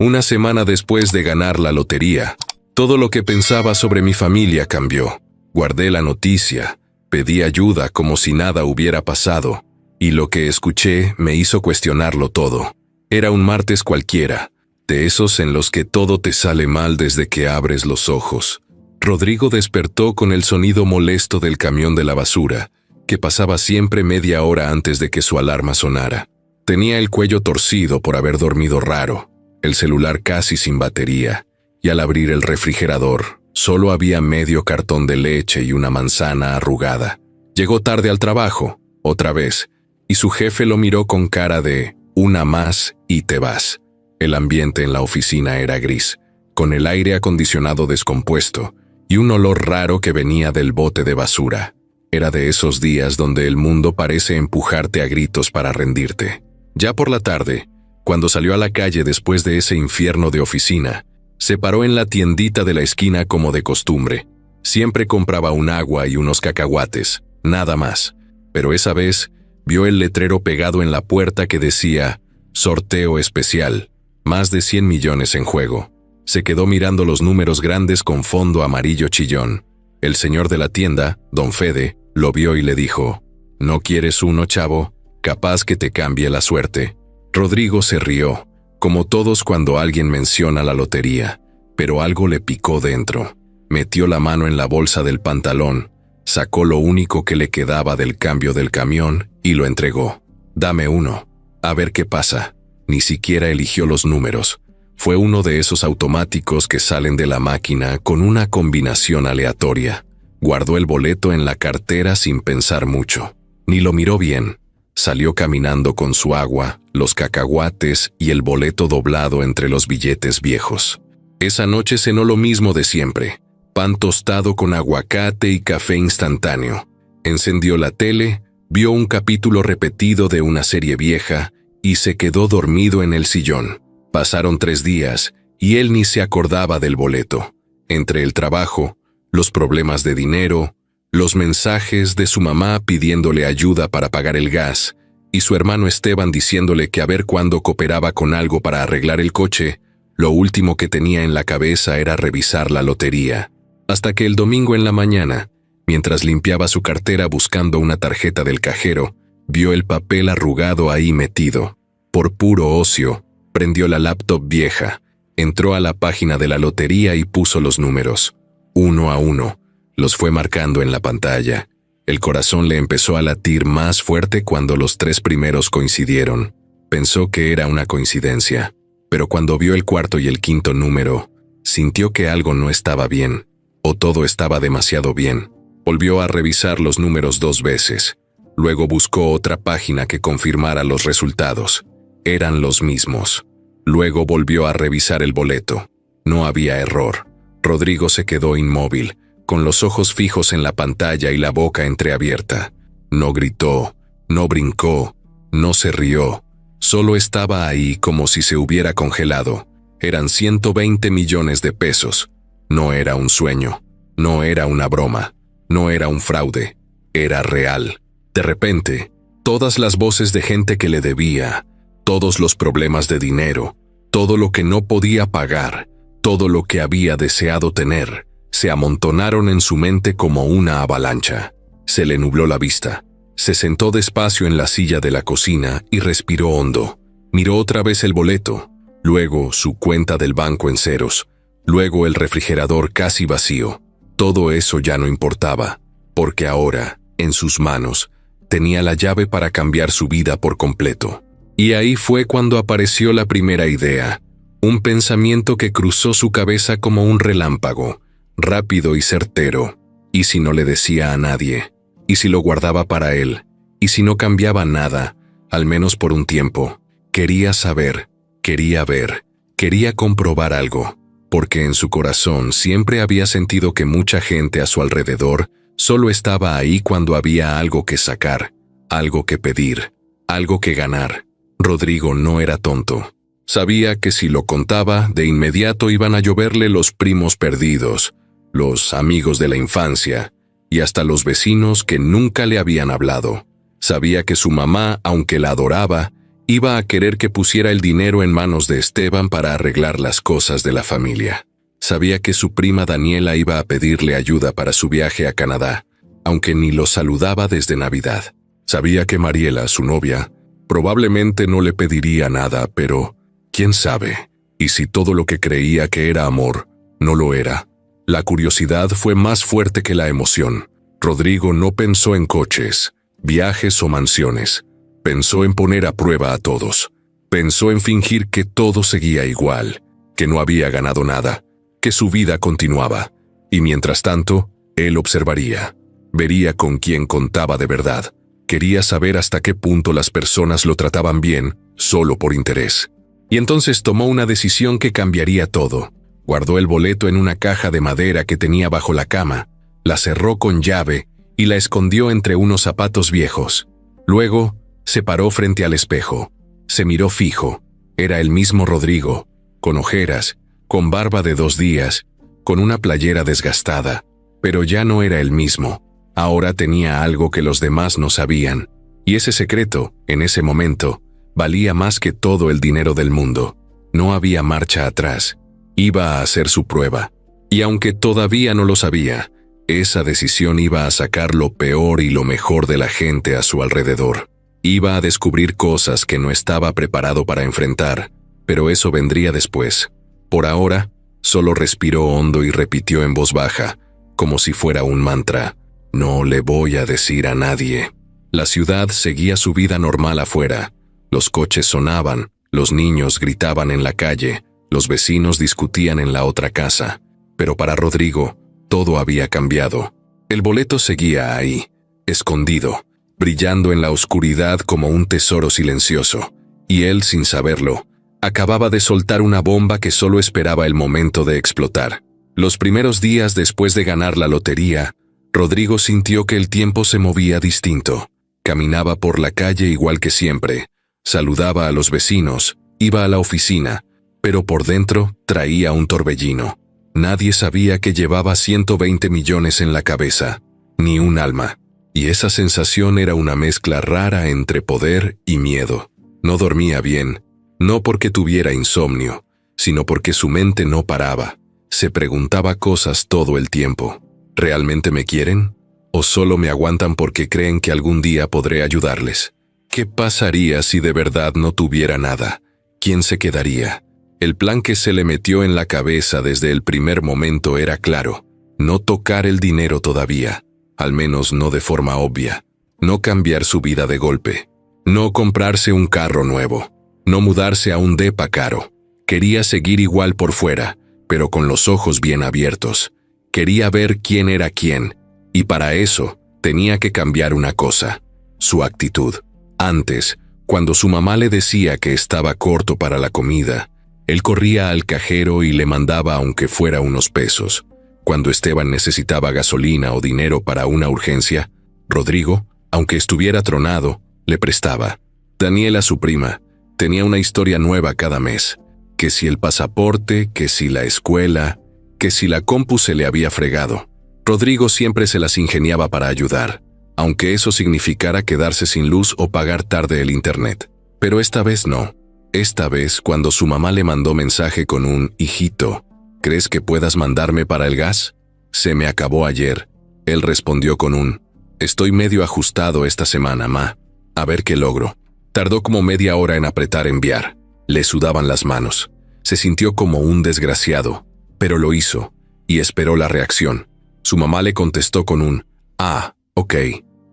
Una semana después de ganar la lotería, todo lo que pensaba sobre mi familia cambió. Guardé la noticia, pedí ayuda como si nada hubiera pasado, y lo que escuché me hizo cuestionarlo todo. Era un martes cualquiera, de esos en los que todo te sale mal desde que abres los ojos. Rodrigo despertó con el sonido molesto del camión de la basura, que pasaba siempre media hora antes de que su alarma sonara. Tenía el cuello torcido por haber dormido raro, el celular casi sin batería, y al abrir el refrigerador, solo había medio cartón de leche y una manzana arrugada. Llegó tarde al trabajo, otra vez, y su jefe lo miró con cara de «una más y te vas». El ambiente en la oficina era gris, con el aire acondicionado descompuesto y un olor raro que venía del bote de basura. Era de esos días donde el mundo parece empujarte a gritos para rendirte. Ya por la tarde, cuando salió a la calle después de ese infierno de oficina, se paró en la tiendita de la esquina como de costumbre. Siempre compraba un agua y unos cacahuates, nada más. Pero esa vez vio el letrero pegado en la puerta que decía «Sorteo especial, más de 100 millones en juego». Se quedó mirando los números grandes con fondo amarillo chillón. El señor de la tienda, don Fede, lo vio y le dijo «¿No quieres uno, chavo? Capaz que te cambie la suerte». Rodrigo se rió, como todos cuando alguien menciona la lotería, pero algo le picó dentro. Metió la mano en la bolsa del pantalón, sacó lo único que le quedaba del cambio del camión y lo entregó. «Dame uno, a ver qué pasa». Ni siquiera eligió los números. Fue uno de esos automáticos que salen de la máquina con una combinación aleatoria. Guardó el boleto en la cartera sin pensar mucho. Ni lo miró bien. Salió caminando con su agua, los cacahuates y el boleto doblado entre los billetes viejos. Esa noche cenó lo mismo de siempre: pan tostado con aguacate y café instantáneo. Encendió la tele, vio un capítulo repetido de una serie vieja y se quedó dormido en el sillón. Pasaron 3 días y él ni se acordaba del boleto. Entre el trabajo, los problemas de dinero, los mensajes de su mamá pidiéndole ayuda para pagar el gas y su hermano Esteban diciéndole que a ver cuándo cooperaba con algo para arreglar el coche, lo último que tenía en la cabeza era revisar la lotería. Hasta que el domingo en la mañana, mientras limpiaba su cartera buscando una tarjeta del cajero, vio el papel arrugado ahí metido. Por puro ocio, prendió la laptop vieja, entró a la página de la lotería y puso los números. 1 a 1, los fue marcando en la pantalla. El corazón le empezó a latir más fuerte cuando los 3 primeros coincidieron. Pensó que era una coincidencia, pero cuando vio el cuarto y el quinto número, sintió que algo no estaba bien, o todo estaba demasiado bien. Volvió a revisar los números 2 veces. Luego buscó otra página que confirmara los resultados. Eran los mismos. Luego volvió a revisar el boleto. No había error. Rodrigo se quedó inmóvil, con los ojos fijos en la pantalla y la boca entreabierta. No gritó, no brincó, no se rió. Solo estaba ahí como si se hubiera congelado. Eran 120 millones de pesos. No era un sueño. No era una broma. No era un fraude. Era real. De repente, todas las voces de gente que le debía, todos los problemas de dinero, todo lo que no podía pagar, todo lo que había deseado tener, se amontonaron en su mente como una avalancha. Se le nubló la vista. Se sentó despacio en la silla de la cocina y respiró hondo. Miró otra vez el boleto, luego su cuenta del banco en ceros, luego el refrigerador casi vacío. Todo eso ya no importaba, porque ahora, en sus manos, tenía la llave para cambiar su vida por completo. Y ahí fue cuando apareció la primera idea, un pensamiento que cruzó su cabeza como un relámpago, rápido y certero. ¿Y si no le decía a nadie? ¿Y si lo guardaba para él? ¿Y si no cambiaba nada, al menos por un tiempo? Quería saber, quería ver, quería comprobar algo, porque en su corazón siempre había sentido que mucha gente a su alrededor solo estaba ahí cuando había algo que sacar, algo que pedir, algo que ganar. Rodrigo no era tonto. Sabía que si lo contaba, de inmediato iban a lloverle los primos perdidos, los amigos de la infancia, y hasta los vecinos que nunca le habían hablado. Sabía que su mamá, aunque la adoraba, Iba a querer que pusiera el dinero en manos de Esteban para arreglar las cosas de la familia. Sabía que su prima Daniela iba a pedirle ayuda para su viaje a Canadá, aunque ni lo saludaba desde Navidad. Sabía que Mariela, su novia, probablemente no le pediría nada, pero quién sabe, y si todo lo que creía que era amor, no lo era. La curiosidad fue más fuerte que la emoción. Rodrigo no pensó en coches, viajes o mansiones. Pensó en poner a prueba a todos. Pensó en fingir que todo seguía igual, que no había ganado nada, que su vida continuaba. Y mientras tanto, él observaría. Vería con quién contaba de verdad. Quería saber hasta qué punto las personas lo trataban bien, solo por interés. Y entonces tomó una decisión que cambiaría todo. Guardó el boleto en una caja de madera que tenía bajo la cama, la cerró con llave y la escondió entre unos zapatos viejos. Luego, se paró frente al espejo. Se miró fijo. Era el mismo Rodrigo, con ojeras, con barba de 2 días, con una playera desgastada. Pero ya no era el mismo. Ahora tenía algo que los demás no sabían. Y ese secreto, en ese momento, valía más que todo el dinero del mundo. No había marcha atrás. Iba a hacer su prueba. Y aunque todavía no lo sabía, esa decisión iba a sacar lo peor y lo mejor de la gente a su alrededor. Iba a descubrir cosas que no estaba preparado para enfrentar, pero eso vendría después. Por ahora, solo respiró hondo y repitió en voz baja, como si fuera un mantra: no le voy a decir a nadie. La ciudad seguía su vida normal afuera. Los coches sonaban, los niños gritaban en la calle, los vecinos discutían en la otra casa. Pero para Rodrigo, todo había cambiado. El boleto seguía ahí, escondido, brillando en la oscuridad como un tesoro silencioso. Y él, sin saberlo, acababa de soltar una bomba que solo esperaba el momento de explotar. Los primeros días después de ganar la lotería, Rodrigo sintió que el tiempo se movía distinto. Caminaba por la calle igual que siempre, saludaba a los vecinos, iba a la oficina, pero por dentro traía un torbellino. Nadie sabía que llevaba 120 millones en la cabeza, ni un alma. Y esa sensación era una mezcla rara entre poder y miedo. No dormía bien, no porque tuviera insomnio, sino porque su mente no paraba. Se preguntaba cosas todo el tiempo. ¿Realmente me quieren? ¿O solo me aguantan porque creen que algún día podré ayudarles? ¿Qué pasaría si de verdad no tuviera nada? ¿Quién se quedaría? El plan que se le metió en la cabeza desde el primer momento era claro: no tocar el dinero todavía, al menos no de forma obvia, no cambiar su vida de golpe, no comprarse un carro nuevo, no mudarse a un depa caro. Quería seguir igual por fuera, pero con los ojos bien abiertos. Quería ver quién era quién, y para eso tenía que cambiar una cosa: su actitud. Antes, cuando su mamá le decía que estaba corto para la comida, él corría al cajero y le mandaba aunque fuera unos pesos. Cuando Esteban necesitaba gasolina o dinero para una urgencia, Rodrigo, aunque estuviera tronado, le prestaba. Daniela, su prima, tenía una historia nueva cada mes. Que si el pasaporte, que si la escuela, que si la compu se le había fregado. Rodrigo siempre se las ingeniaba para ayudar, aunque eso significara quedarse sin luz o pagar tarde el internet. Pero esta vez no. Esta vez, cuando su mamá le mandó mensaje con un «Hijito, ¿crees que puedas mandarme para el gas? Se me acabó ayer». Él respondió con un «Estoy medio ajustado esta semana, ma. A ver qué logro». Tardó como media hora en apretar enviar. Le sudaban las manos. Se sintió como un desgraciado, pero lo hizo, y esperó la reacción. Su mamá le contestó con un «Ah, ok»,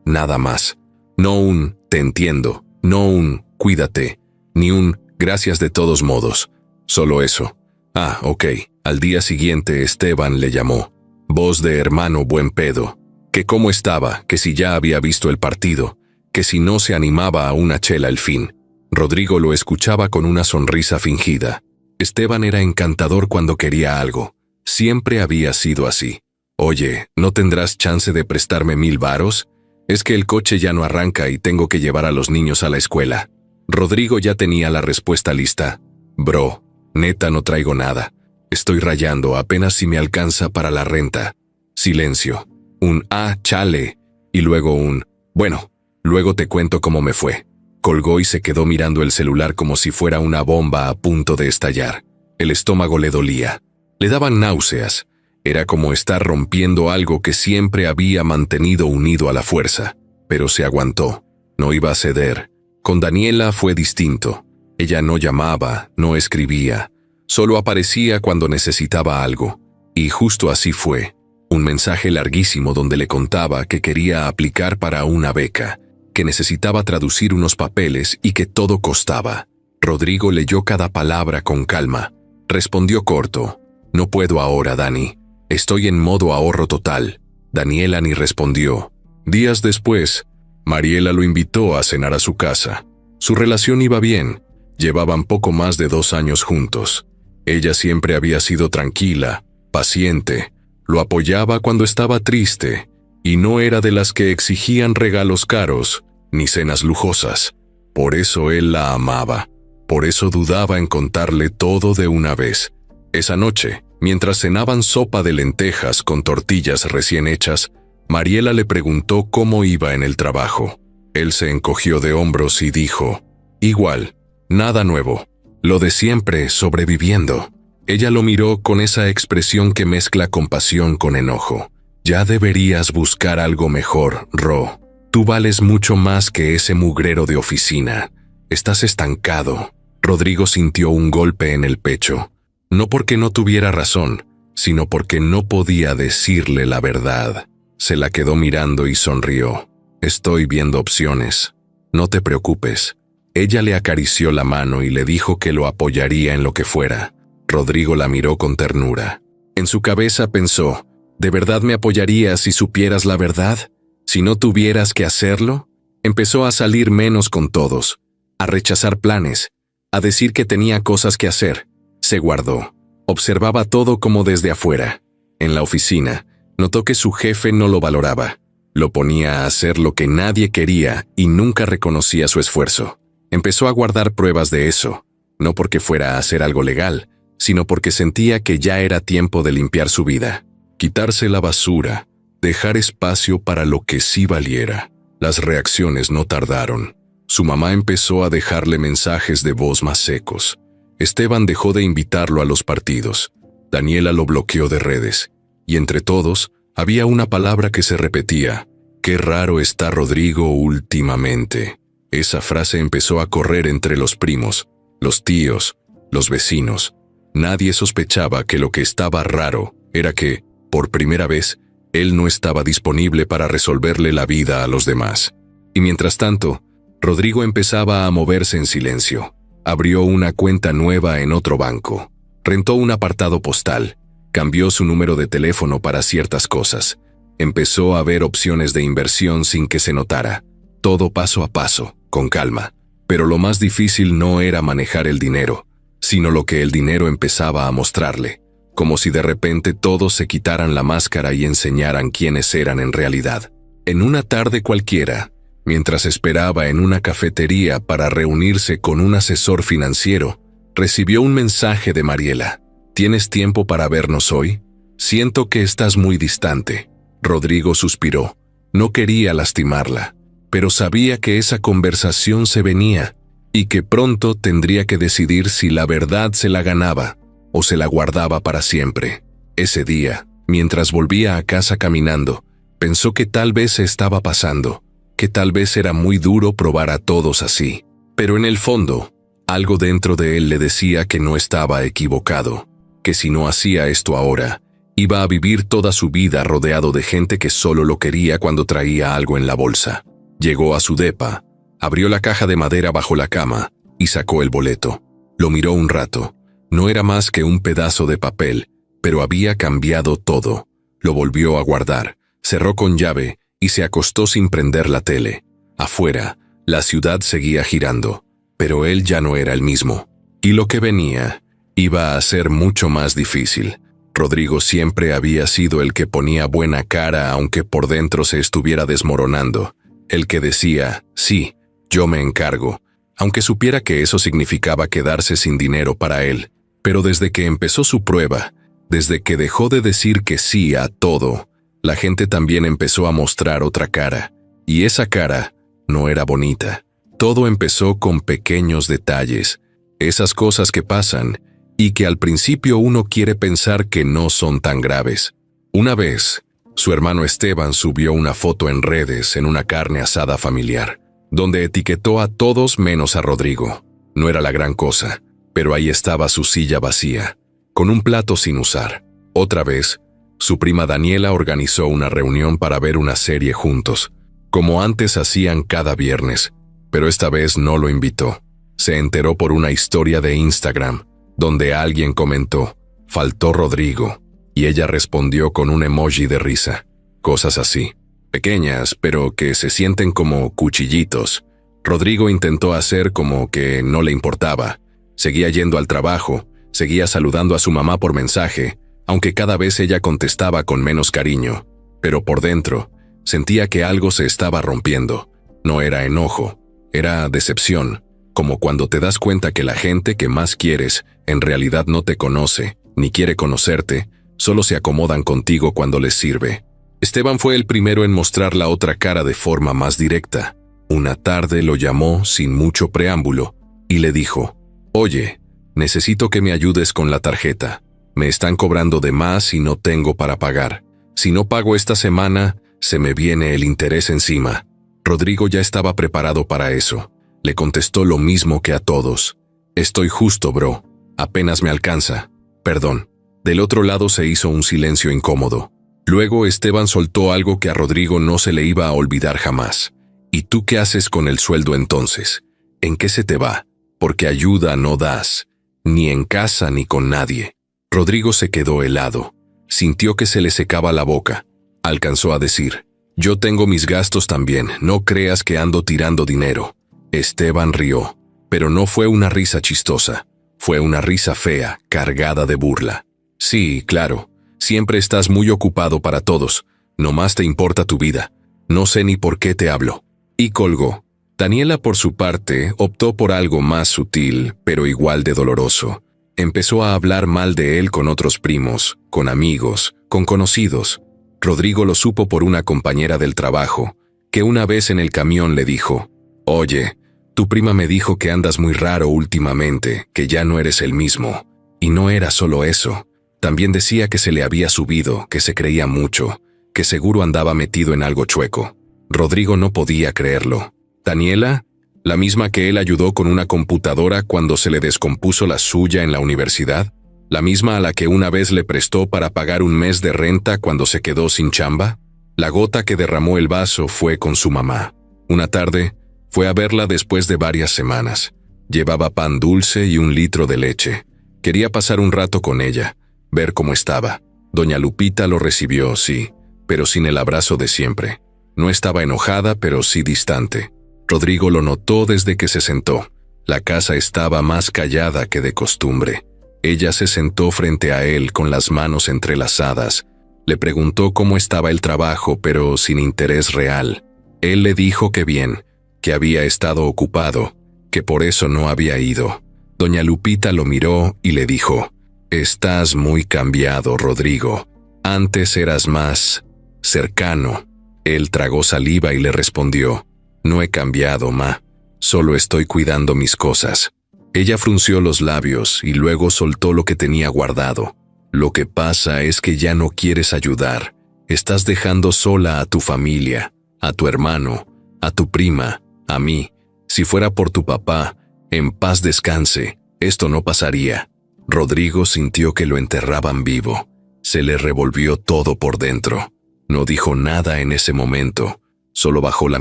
nada más. No un «Te entiendo», no un «Cuídate», ni un «Gracias de todos modos». Solo eso. «Ah, ok». Al día siguiente Esteban le llamó. Voz de hermano buen pedo. Que cómo estaba, que si ya había visto el partido, que si no se animaba a una chela al fin. Rodrigo lo escuchaba con una sonrisa fingida. Esteban era encantador cuando quería algo. Siempre había sido así. «Oye, ¿no tendrás chance de prestarme 1000 varos? Es que el coche ya no arranca y tengo que llevar a los niños a la escuela». Rodrigo ya tenía la respuesta lista. «Bro, neta no traigo nada. Estoy rayando, apenas si me alcanza para la renta». Silencio. Un «Ah, chale». Y luego un «Bueno, luego te cuento cómo me fue». Colgó y se quedó mirando el celular como si fuera una bomba a punto de estallar. El estómago le dolía. Le daban náuseas. Era como estar rompiendo algo que siempre había mantenido unido a la fuerza. Pero se aguantó. No iba a ceder. Con Daniela fue distinto. Ella no llamaba, no escribía. Solo aparecía cuando necesitaba algo. Y justo así fue. Un mensaje larguísimo donde le contaba que quería aplicar para una beca, que necesitaba traducir unos papeles y que todo costaba. Rodrigo leyó cada palabra con calma. Respondió corto. No puedo ahora, Dani. Estoy en modo ahorro total. Daniela ni respondió. Días después, Mariela lo invitó a cenar a su casa. Su relación iba bien. Llevaban poco más de 2 años juntos. Ella siempre había sido tranquila, paciente. Lo apoyaba cuando estaba triste, y no era de las que exigían regalos caros, ni cenas lujosas. Por eso él la amaba. Por eso dudaba en contarle todo de una vez. Esa noche, mientras cenaban sopa de lentejas con tortillas recién hechas, Mariela le preguntó cómo iba en el trabajo. Él se encogió de hombros y dijo, igual, nada nuevo, lo de siempre, sobreviviendo. Ella lo miró con esa expresión que mezcla compasión con enojo. Ya deberías buscar algo mejor, Ro. Tú vales mucho más que ese mugrero de oficina. Estás estancado. Rodrigo sintió un golpe en el pecho. No porque no tuviera razón, sino porque no podía decirle la verdad. Se la quedó mirando y sonrió. Estoy viendo opciones. No te preocupes. Ella le acarició la mano y le dijo que lo apoyaría en lo que fuera. Rodrigo la miró con ternura. En su cabeza pensó, ¿de verdad me apoyarías si supieras la verdad? ¿Si no tuvieras que hacerlo? Empezó a salir menos con todos, a rechazar planes, a decir que tenía cosas que hacer. Se guardó. Observaba todo como desde afuera. En la oficina, notó que su jefe no lo valoraba. Lo ponía a hacer lo que nadie quería y nunca reconocía su esfuerzo. Empezó a guardar pruebas de eso, no porque fuera a hacer algo legal, sino porque sentía que ya era tiempo de limpiar su vida, quitarse la basura, dejar espacio para lo que sí valiera. Las reacciones no tardaron. Su mamá empezó a dejarle mensajes de voz más secos. Esteban dejó de invitarlo a los partidos. Daniela lo bloqueó de redes. Y entre todos, había una palabra que se repetía. Qué raro está Rodrigo últimamente. Esa frase empezó a correr entre los primos, los tíos, los vecinos. Nadie sospechaba que lo que estaba raro era que, por primera vez, él no estaba disponible para resolverle la vida a los demás. Y mientras tanto, Rodrigo empezaba a moverse en silencio. Abrió una cuenta nueva en otro banco. Rentó un apartado postal. Cambió su número de teléfono para ciertas cosas. Empezó a ver opciones de inversión sin que se notara. Todo paso a paso, con calma. Pero lo más difícil no era manejar el dinero, sino lo que el dinero empezaba a mostrarle, como si de repente todos se quitaran la máscara y enseñaran quiénes eran en realidad. En una tarde cualquiera, mientras esperaba en una cafetería para reunirse con un asesor financiero, recibió un mensaje de Mariela. ¿Tienes tiempo para vernos hoy? Siento que estás muy distante. Rodrigo suspiró. No quería lastimarla, pero sabía que esa conversación se venía y que pronto tendría que decidir si la verdad se la ganaba o se la guardaba para siempre. Ese día, mientras volvía a casa caminando, pensó que tal vez se estaba pasando, que tal vez era muy duro probar a todos así. Pero en el fondo, algo dentro de él le decía que no estaba equivocado, que si no hacía esto ahora, iba a vivir toda su vida rodeado de gente que solo lo quería cuando traía algo en la bolsa. Llegó a su depa, abrió la caja de madera bajo la cama y sacó el boleto. Lo miró un rato. No era más que un pedazo de papel, pero había cambiado todo. Lo volvió a guardar, cerró con llave y se acostó sin prender la tele. Afuera, la ciudad seguía girando, pero él ya no era el mismo. Y lo que venía iba a ser mucho más difícil. Rodrigo siempre había sido el que ponía buena cara aunque por dentro se estuviera desmoronando. El que decía, sí, yo me encargo, aunque supiera que eso significaba quedarse sin dinero para él. Pero desde que empezó su prueba, desde que dejó de decir que sí a todo, la gente también empezó a mostrar otra cara. Y esa cara no era bonita. Todo empezó con pequeños detalles, esas cosas que pasan y que al principio uno quiere pensar que no son tan graves. Una vez, su hermano Esteban subió una foto en redes en una carne asada familiar, donde etiquetó a todos menos a Rodrigo. No era la gran cosa, pero ahí estaba su silla vacía, con un plato sin usar. Otra vez, su prima Daniela organizó una reunión para ver una serie juntos, como antes hacían cada viernes, pero esta vez no lo invitó. Se enteró por una historia de Instagram, donde alguien comentó, «Faltó Rodrigo», y ella respondió con un emoji de risa. Cosas así, pequeñas, pero que se sienten como cuchillitos. Rodrigo intentó hacer como que no le importaba. Seguía yendo al trabajo, seguía saludando a su mamá por mensaje, aunque cada vez ella contestaba con menos cariño. Pero por dentro, sentía que algo se estaba rompiendo. No era enojo, era decepción, como cuando te das cuenta que la gente que más quieres en realidad no te conoce, ni quiere conocerte, solo se acomodan contigo cuando les sirve. Esteban fue el primero en mostrar la otra cara de forma más directa. Una tarde lo llamó sin mucho preámbulo y le dijo, «Oye, necesito que me ayudes con la tarjeta. Me están cobrando de más y no tengo para pagar. Si no pago esta semana, se me viene el interés encima». Rodrigo ya estaba preparado para eso. Le contestó lo mismo que a todos. «Estoy justo, bro. Apenas me alcanza. Perdón». Del otro lado se hizo un silencio incómodo. Luego Esteban soltó algo que a Rodrigo no se le iba a olvidar jamás. «¿Y tú qué haces con el sueldo entonces? ¿En qué se te va? Porque ayuda no das, ni en casa ni con nadie». Rodrigo se quedó helado. Sintió que se le secaba la boca. Alcanzó a decir, «Yo tengo mis gastos también, no creas que ando tirando dinero». Esteban rió, pero no fue una risa chistosa. Fue una risa fea, cargada de burla. «Sí, claro, siempre estás muy ocupado para todos, nomás te importa tu vida. No sé ni por qué te hablo». Y colgó. Daniela, por su parte, optó por algo más sutil, pero igual de doloroso. Empezó a hablar mal de él con otros primos, con amigos, con conocidos. Rodrigo lo supo por una compañera del trabajo, que una vez en el camión le dijo, «Oye, tu prima me dijo que andas muy raro últimamente, que ya no eres el mismo». Y no era solo eso. También decía que se le había subido, que se creía mucho, que seguro andaba metido en algo chueco. Rodrigo no podía creerlo. Daniela, la misma que él ayudó con una computadora cuando se le descompuso la suya en la universidad, la misma a la que una vez le prestó para pagar un mes de renta cuando se quedó sin chamba. La gota que derramó el vaso fue con su mamá. Una tarde, fue a verla después de varias semanas. Llevaba pan dulce y 1 litro de leche. Quería pasar un rato con ella, ver cómo estaba. Doña Lupita lo recibió, sí, pero sin el abrazo de siempre. No estaba enojada, pero sí distante. Rodrigo lo notó desde que se sentó. La casa estaba más callada que de costumbre. Ella se sentó frente a él con las manos entrelazadas. Le preguntó cómo estaba el trabajo, pero sin interés real. Él le dijo que bien, que había estado ocupado, que por eso no había ido. Doña Lupita lo miró y le dijo, «Estás muy cambiado, Rodrigo. Antes eras más cercano». Él tragó saliva y le respondió, «No he cambiado, ma. Solo estoy cuidando mis cosas». Ella frunció los labios y luego soltó lo que tenía guardado. «Lo que pasa es que ya no quieres ayudar. Estás dejando sola a tu familia, a tu hermano, a tu prima, a mí. Si fuera por tu papá, en paz descanse, esto no pasaría». Rodrigo sintió que lo enterraban vivo. Se le revolvió todo por dentro. No dijo nada en ese momento. Solo bajó la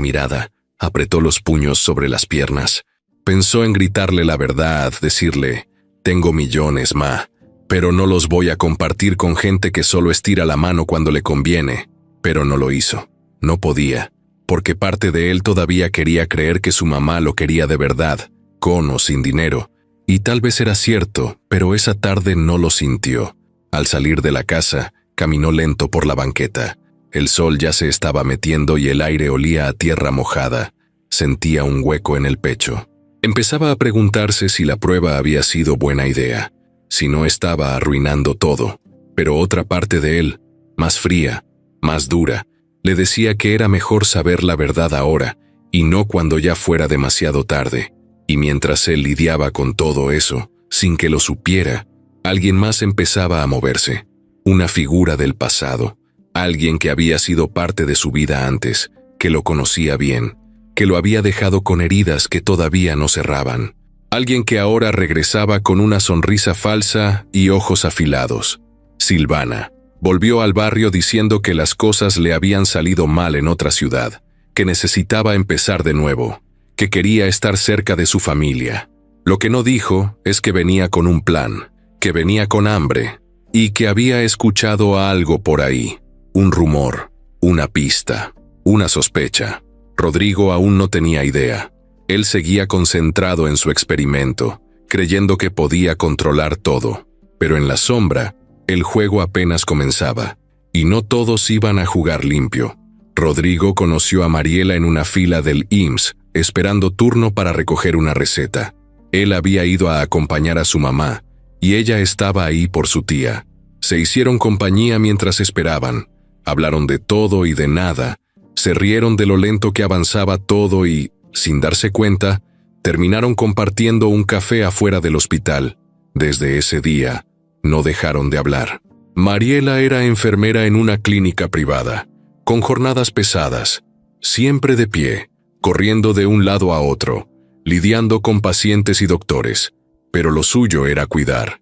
mirada, apretó los puños sobre las piernas. Pensó en gritarle la verdad, decirle, «Tengo millones, ma, pero no los voy a compartir con gente que solo estira la mano cuando le conviene». Pero no lo hizo. No podía, porque parte de él todavía quería creer que su mamá lo quería de verdad, con o sin dinero. Y tal vez era cierto, pero esa tarde no lo sintió. Al salir de la casa, caminó lento por la banqueta. El sol ya se estaba metiendo y el aire olía a tierra mojada. Sentía un hueco en el pecho. Empezaba a preguntarse si la prueba había sido buena idea, si no estaba arruinando todo. Pero otra parte de él, más fría, más dura, le decía que era mejor saber la verdad ahora y no cuando ya fuera demasiado tarde. Y mientras él lidiaba con todo eso, sin que lo supiera, alguien más empezaba a moverse. Una figura del pasado, alguien que había sido parte de su vida antes, que lo conocía bien, que lo había dejado con heridas que todavía no cerraban. Alguien que ahora regresaba con una sonrisa falsa y ojos afilados. Silvana. Volvió al barrio diciendo que las cosas le habían salido mal en otra ciudad, que necesitaba empezar de nuevo, que quería estar cerca de su familia. Lo que no dijo es que venía con un plan, que venía con hambre, y que había escuchado algo por ahí, un rumor, una pista, una sospecha. Rodrigo aún no tenía idea. Él seguía concentrado en su experimento, creyendo que podía controlar todo. Pero en la sombra, el juego apenas comenzaba, y no todos iban a jugar limpio. Rodrigo conoció a Mariela en una fila del IMSS, esperando turno para recoger una receta. Él había ido a acompañar a su mamá, y ella estaba ahí por su tía. Se hicieron compañía mientras esperaban. Hablaron de todo y de nada. Se rieron de lo lento que avanzaba todo y, sin darse cuenta, terminaron compartiendo un café afuera del hospital. Desde ese día, no dejaron de hablar. Mariela era enfermera en una clínica privada, con jornadas pesadas, siempre de pie, corriendo de un lado a otro, lidiando con pacientes y doctores. Pero lo suyo era cuidar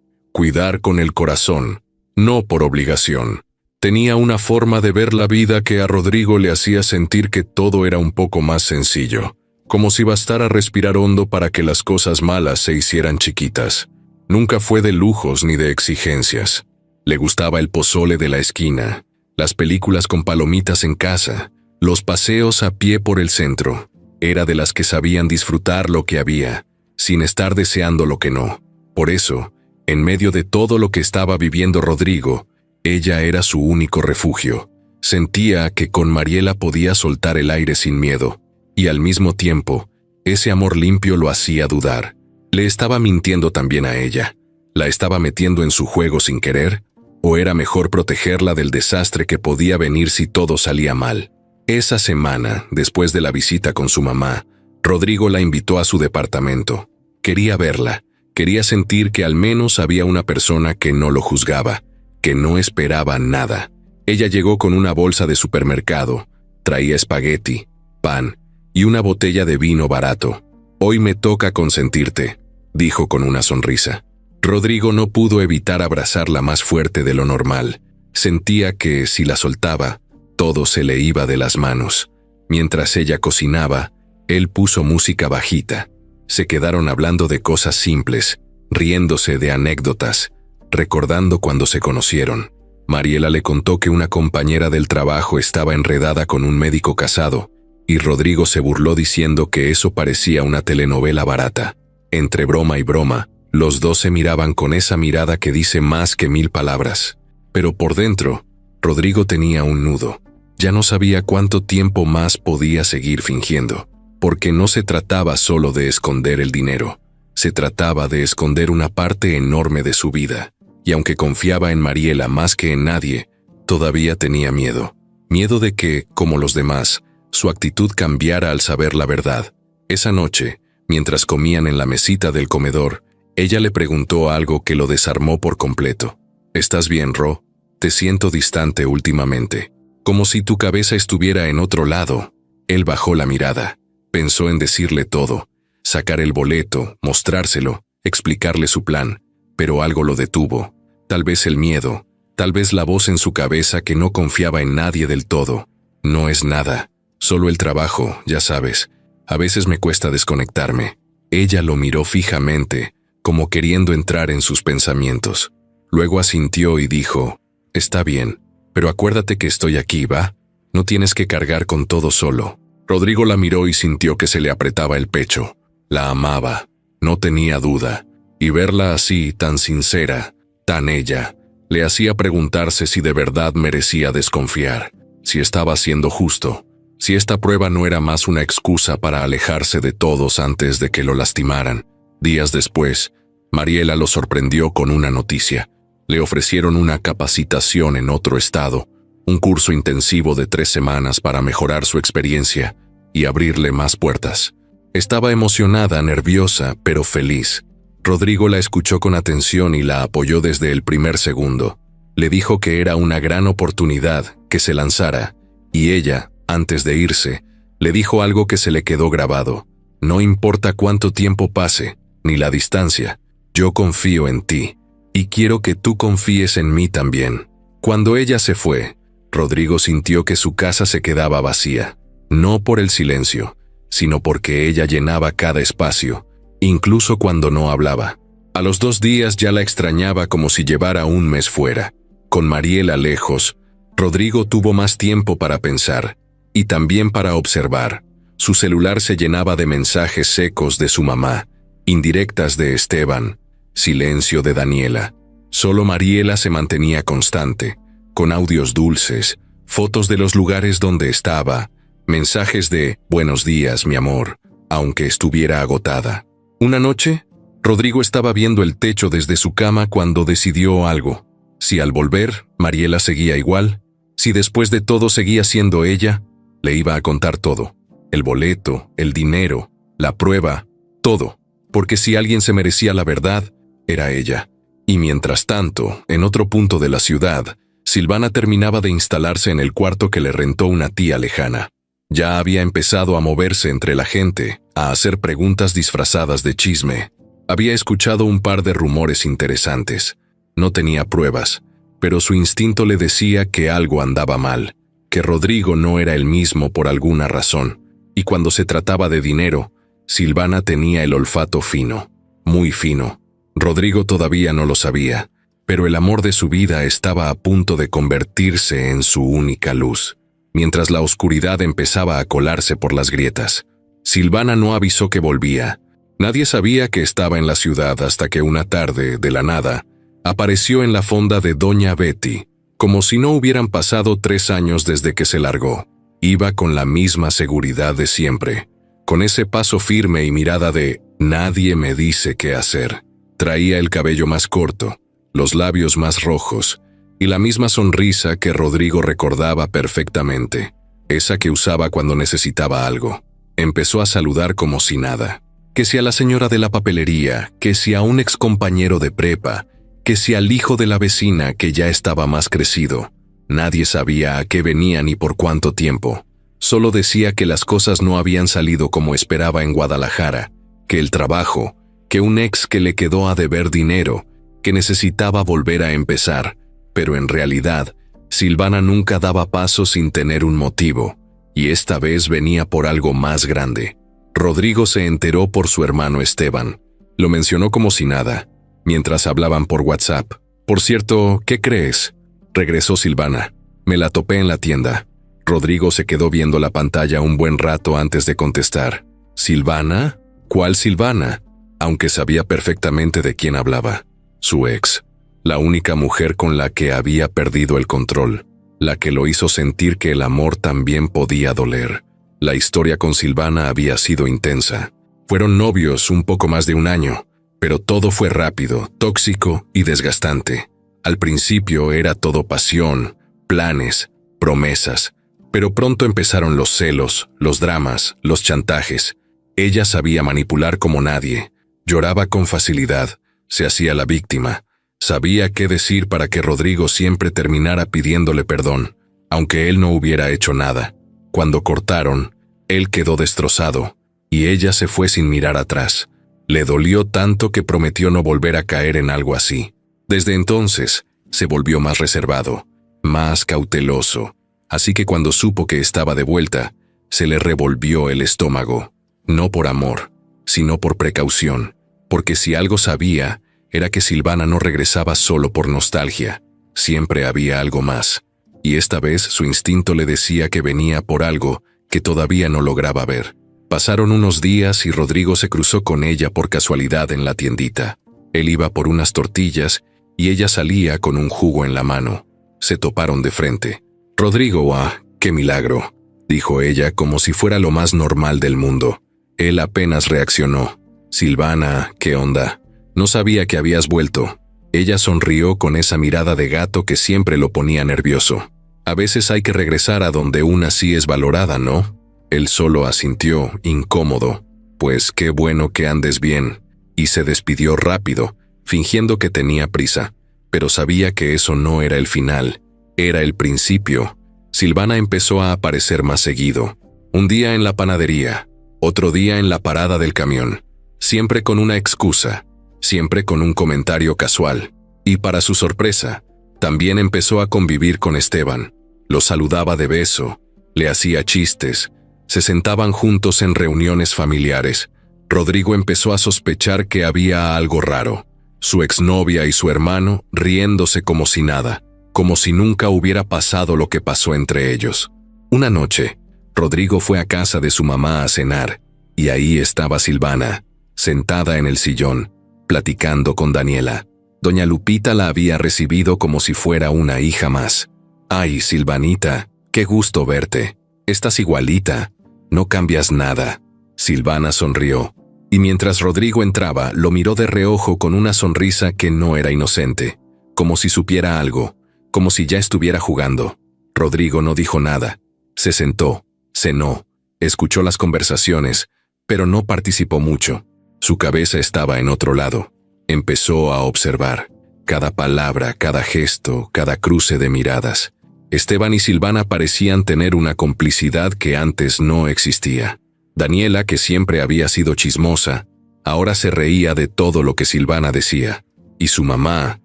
con el corazón, no por obligación. Tenía una forma de ver la vida que a Rodrigo le hacía sentir que todo era un poco más sencillo, como si bastara respirar hondo para que las cosas malas se hicieran chiquitas. Nunca fue de lujos ni de exigencias. Le gustaba el pozole de la esquina, las películas con palomitas en casa, los paseos a pie por el centro. Era de las que sabían disfrutar lo que había, sin estar deseando lo que no. Por eso, en medio de todo lo que estaba viviendo Rodrigo, ella era su único refugio. Sentía que con Mariela podía soltar el aire sin miedo, y al mismo tiempo, ese amor limpio lo hacía dudar. ¿Le estaba mintiendo también a ella? ¿La estaba metiendo en su juego sin querer? ¿O era mejor protegerla del desastre que podía venir si todo salía mal? Esa semana, después de la visita con su mamá, Rodrigo la invitó a su departamento. Quería verla, quería sentir que al menos había una persona que no lo juzgaba, que no esperaba nada. Ella llegó con una bolsa de supermercado, traía espagueti, pan y una botella de vino barato. «Hoy me toca consentirte», dijo con una sonrisa. Rodrigo no pudo evitar abrazarla más fuerte de lo normal. Sentía que, si la soltaba, todo se le iba de las manos. Mientras ella cocinaba, él puso música bajita. Se quedaron hablando de cosas simples, riéndose de anécdotas, recordando cuando se conocieron. Mariela le contó que una compañera del trabajo estaba enredada con un médico casado, y Rodrigo se burló diciendo que eso parecía una telenovela barata. Entre broma y broma, los dos se miraban con esa mirada que dice más que 1000 palabras. Pero por dentro, Rodrigo tenía un nudo. Ya no sabía cuánto tiempo más podía seguir fingiendo, porque no se trataba solo de esconder el dinero. Se trataba de esconder una parte enorme de su vida. Y aunque confiaba en Mariela más que en nadie, todavía tenía miedo. Miedo de que, como los demás, su actitud cambiara al saber la verdad. Esa noche, mientras comían en la mesita del comedor, ella le preguntó algo que lo desarmó por completo. «¿Estás bien, Ro? Te siento distante últimamente, como si tu cabeza estuviera en otro lado». Él bajó la mirada, pensó en decirle todo, sacar el boleto, mostrárselo, explicarle su plan, pero algo lo detuvo. Tal vez el miedo, tal vez la voz en su cabeza que no confiaba en nadie del todo. «No es nada, solo el trabajo, ya sabes. A veces me cuesta desconectarme». Ella lo miró fijamente, como queriendo entrar en sus pensamientos. Luego asintió y dijo: «Está bien, pero acuérdate que estoy aquí, ¿va? No tienes que cargar con todo solo». Rodrigo la miró y sintió que se le apretaba el pecho. La amaba, no tenía duda, y verla así, tan sincera, tan ella, le hacía preguntarse si de verdad merecía desconfiar, si estaba siendo justo, si esta prueba no era más una excusa para alejarse de todos antes de que lo lastimaran. Días después, Mariela lo sorprendió con una noticia. Le ofrecieron una capacitación en otro estado, un curso intensivo de 3 semanas para mejorar su experiencia. y abrirle más puertas. Estaba emocionada, nerviosa, pero feliz. Rodrigo la escuchó con atención y la apoyó desde el primer segundo. Le dijo que era una gran oportunidad, que se lanzara, y ella, antes de irse, le dijo algo que se le quedó grabado. No importa cuánto tiempo pase, ni la distancia, yo confío en ti, y quiero que tú confíes en mí también. Cuando ella se fue, Rodrigo sintió que su casa se quedaba vacía, no por el silencio, sino porque ella llenaba cada espacio, incluso cuando no hablaba. A los 2 días ya la extrañaba como si llevara un mes fuera. Con Mariela lejos, Rodrigo tuvo más tiempo para pensar, y también para observar. Su celular se llenaba de mensajes secos de su mamá, indirectas de Esteban, silencio de Daniela. Solo Mariela se mantenía constante, con audios dulces, fotos de los lugares donde estaba, mensajes de «Buenos días, mi amor», aunque estuviera agotada. Una noche, Rodrigo estaba viendo el techo desde su cama cuando decidió algo. Si al volver, Mariela seguía igual, si después de todo seguía siendo ella, le iba a contar todo. El boleto, el dinero, la prueba, todo. Porque si alguien se merecía la verdad, era ella. Y mientras tanto, en otro punto de la ciudad, Silvana terminaba de instalarse en el cuarto que le rentó una tía lejana. Ya había empezado a moverse entre la gente, a hacer preguntas disfrazadas de chisme. Había escuchado un par de rumores interesantes. No tenía pruebas, pero su instinto le decía que algo andaba mal, que Rodrigo no era el mismo por alguna razón. Y cuando se trataba de dinero, Silvana tenía el olfato fino, muy fino. Rodrigo todavía no lo sabía, pero el amor de su vida estaba a punto de convertirse en su única luz. Mientras la oscuridad empezaba a colarse por las grietas, Silvana no avisó que volvía. Nadie sabía que estaba en la ciudad hasta que una tarde, de la nada, apareció en la fonda de Doña Betty, como si no hubieran pasado 3 años desde que se largó. Iba con la misma seguridad de siempre, con ese paso firme y mirada de «nadie me dice qué hacer». Traía el cabello más corto, los labios más rojos, y la misma sonrisa que Rodrigo recordaba perfectamente, esa que usaba cuando necesitaba algo. Empezó a saludar como si nada. Que si a la señora de la papelería, que si a un excompañero de prepa, que si al hijo de la vecina que ya estaba más crecido. Nadie sabía a qué venía ni por cuánto tiempo. Solo decía que las cosas no habían salido como esperaba en Guadalajara, que el trabajo, que un ex que le quedó a deber dinero, que necesitaba volver a empezar, pero en realidad, Silvana nunca daba paso sin tener un motivo, y esta vez venía por algo más grande. Rodrigo se enteró por su hermano Esteban. Lo mencionó como si nada, mientras hablaban por WhatsApp. «Por cierto, ¿qué crees?», regresó Silvana. «Me la topé en la tienda». Rodrigo se quedó viendo la pantalla un buen rato antes de contestar. «¿Silvana? ¿Cuál Silvana?», aunque sabía perfectamente de quién hablaba. Su ex, la única mujer con la que había perdido el control, la que lo hizo sentir que el amor también podía doler. La historia con Silvana había sido intensa. Fueron novios un poco más de 1 año, pero todo fue rápido, tóxico y desgastante. Al principio era todo pasión, planes, promesas, pero pronto empezaron los celos, los dramas, los chantajes. Ella sabía manipular como nadie. Lloraba con facilidad, se hacía la víctima. Sabía qué decir para que Rodrigo siempre terminara pidiéndole perdón, aunque él no hubiera hecho nada. Cuando cortaron, él quedó destrozado, y ella se fue sin mirar atrás. Le dolió tanto que prometió no volver a caer en algo así. Desde entonces, se volvió más reservado, más cauteloso, así que cuando supo que estaba de vuelta, se le revolvió el estómago. No por amor, sino por precaución, porque si algo sabía, era que Silvana no regresaba solo por nostalgia. Siempre había algo más, y esta vez su instinto le decía que venía por algo que todavía no lograba ver. Pasaron unos días y Rodrigo se cruzó con ella por casualidad en la tiendita. Él iba por unas tortillas y ella salía con un jugo en la mano. Se toparon de frente. «Rodrigo, qué milagro», dijo ella como si fuera lo más normal del mundo. Él apenas reaccionó. «Silvana, ¿qué onda? No sabía que habías vuelto». Ella sonrió con esa mirada de gato que siempre lo ponía nervioso. A veces hay que regresar a donde una sí es valorada, ¿no? Él solo asintió, incómodo, pues qué bueno que andes bien, y se despidió rápido, fingiendo que tenía prisa, pero sabía que eso no era el final, era el principio. Silvana empezó a aparecer más seguido. Un día en la panadería, otro día en la parada del camión, siempre con una excusa, siempre con un comentario casual. Y para su sorpresa, también empezó a convivir con Esteban. Lo saludaba de beso, le hacía chistes, se sentaban juntos en reuniones familiares. Rodrigo empezó a sospechar que había algo raro. Su exnovia y su hermano riéndose como si nada, como si nunca hubiera pasado lo que pasó entre ellos. Una noche, Rodrigo fue a casa de su mamá a cenar, y ahí estaba Silvana, sentada en el sillón, platicando con Daniela. Doña Lupita la había recibido como si fuera una hija más. «Ay, Silvanita, qué gusto verte. Estás igualita, no cambias nada». Silvana sonrió, y mientras Rodrigo entraba, lo miró de reojo con una sonrisa que no era inocente, como si supiera algo, como si ya estuviera jugando. Rodrigo no dijo nada. Se sentó, cenó, escuchó las conversaciones, pero no participó mucho. Su cabeza estaba en otro lado. Empezó a observar cada palabra, cada gesto, cada cruce de miradas. Esteban y Silvana parecían tener una complicidad que antes no existía. Daniela, que siempre había sido chismosa, ahora se reía de todo lo que Silvana decía. Y su mamá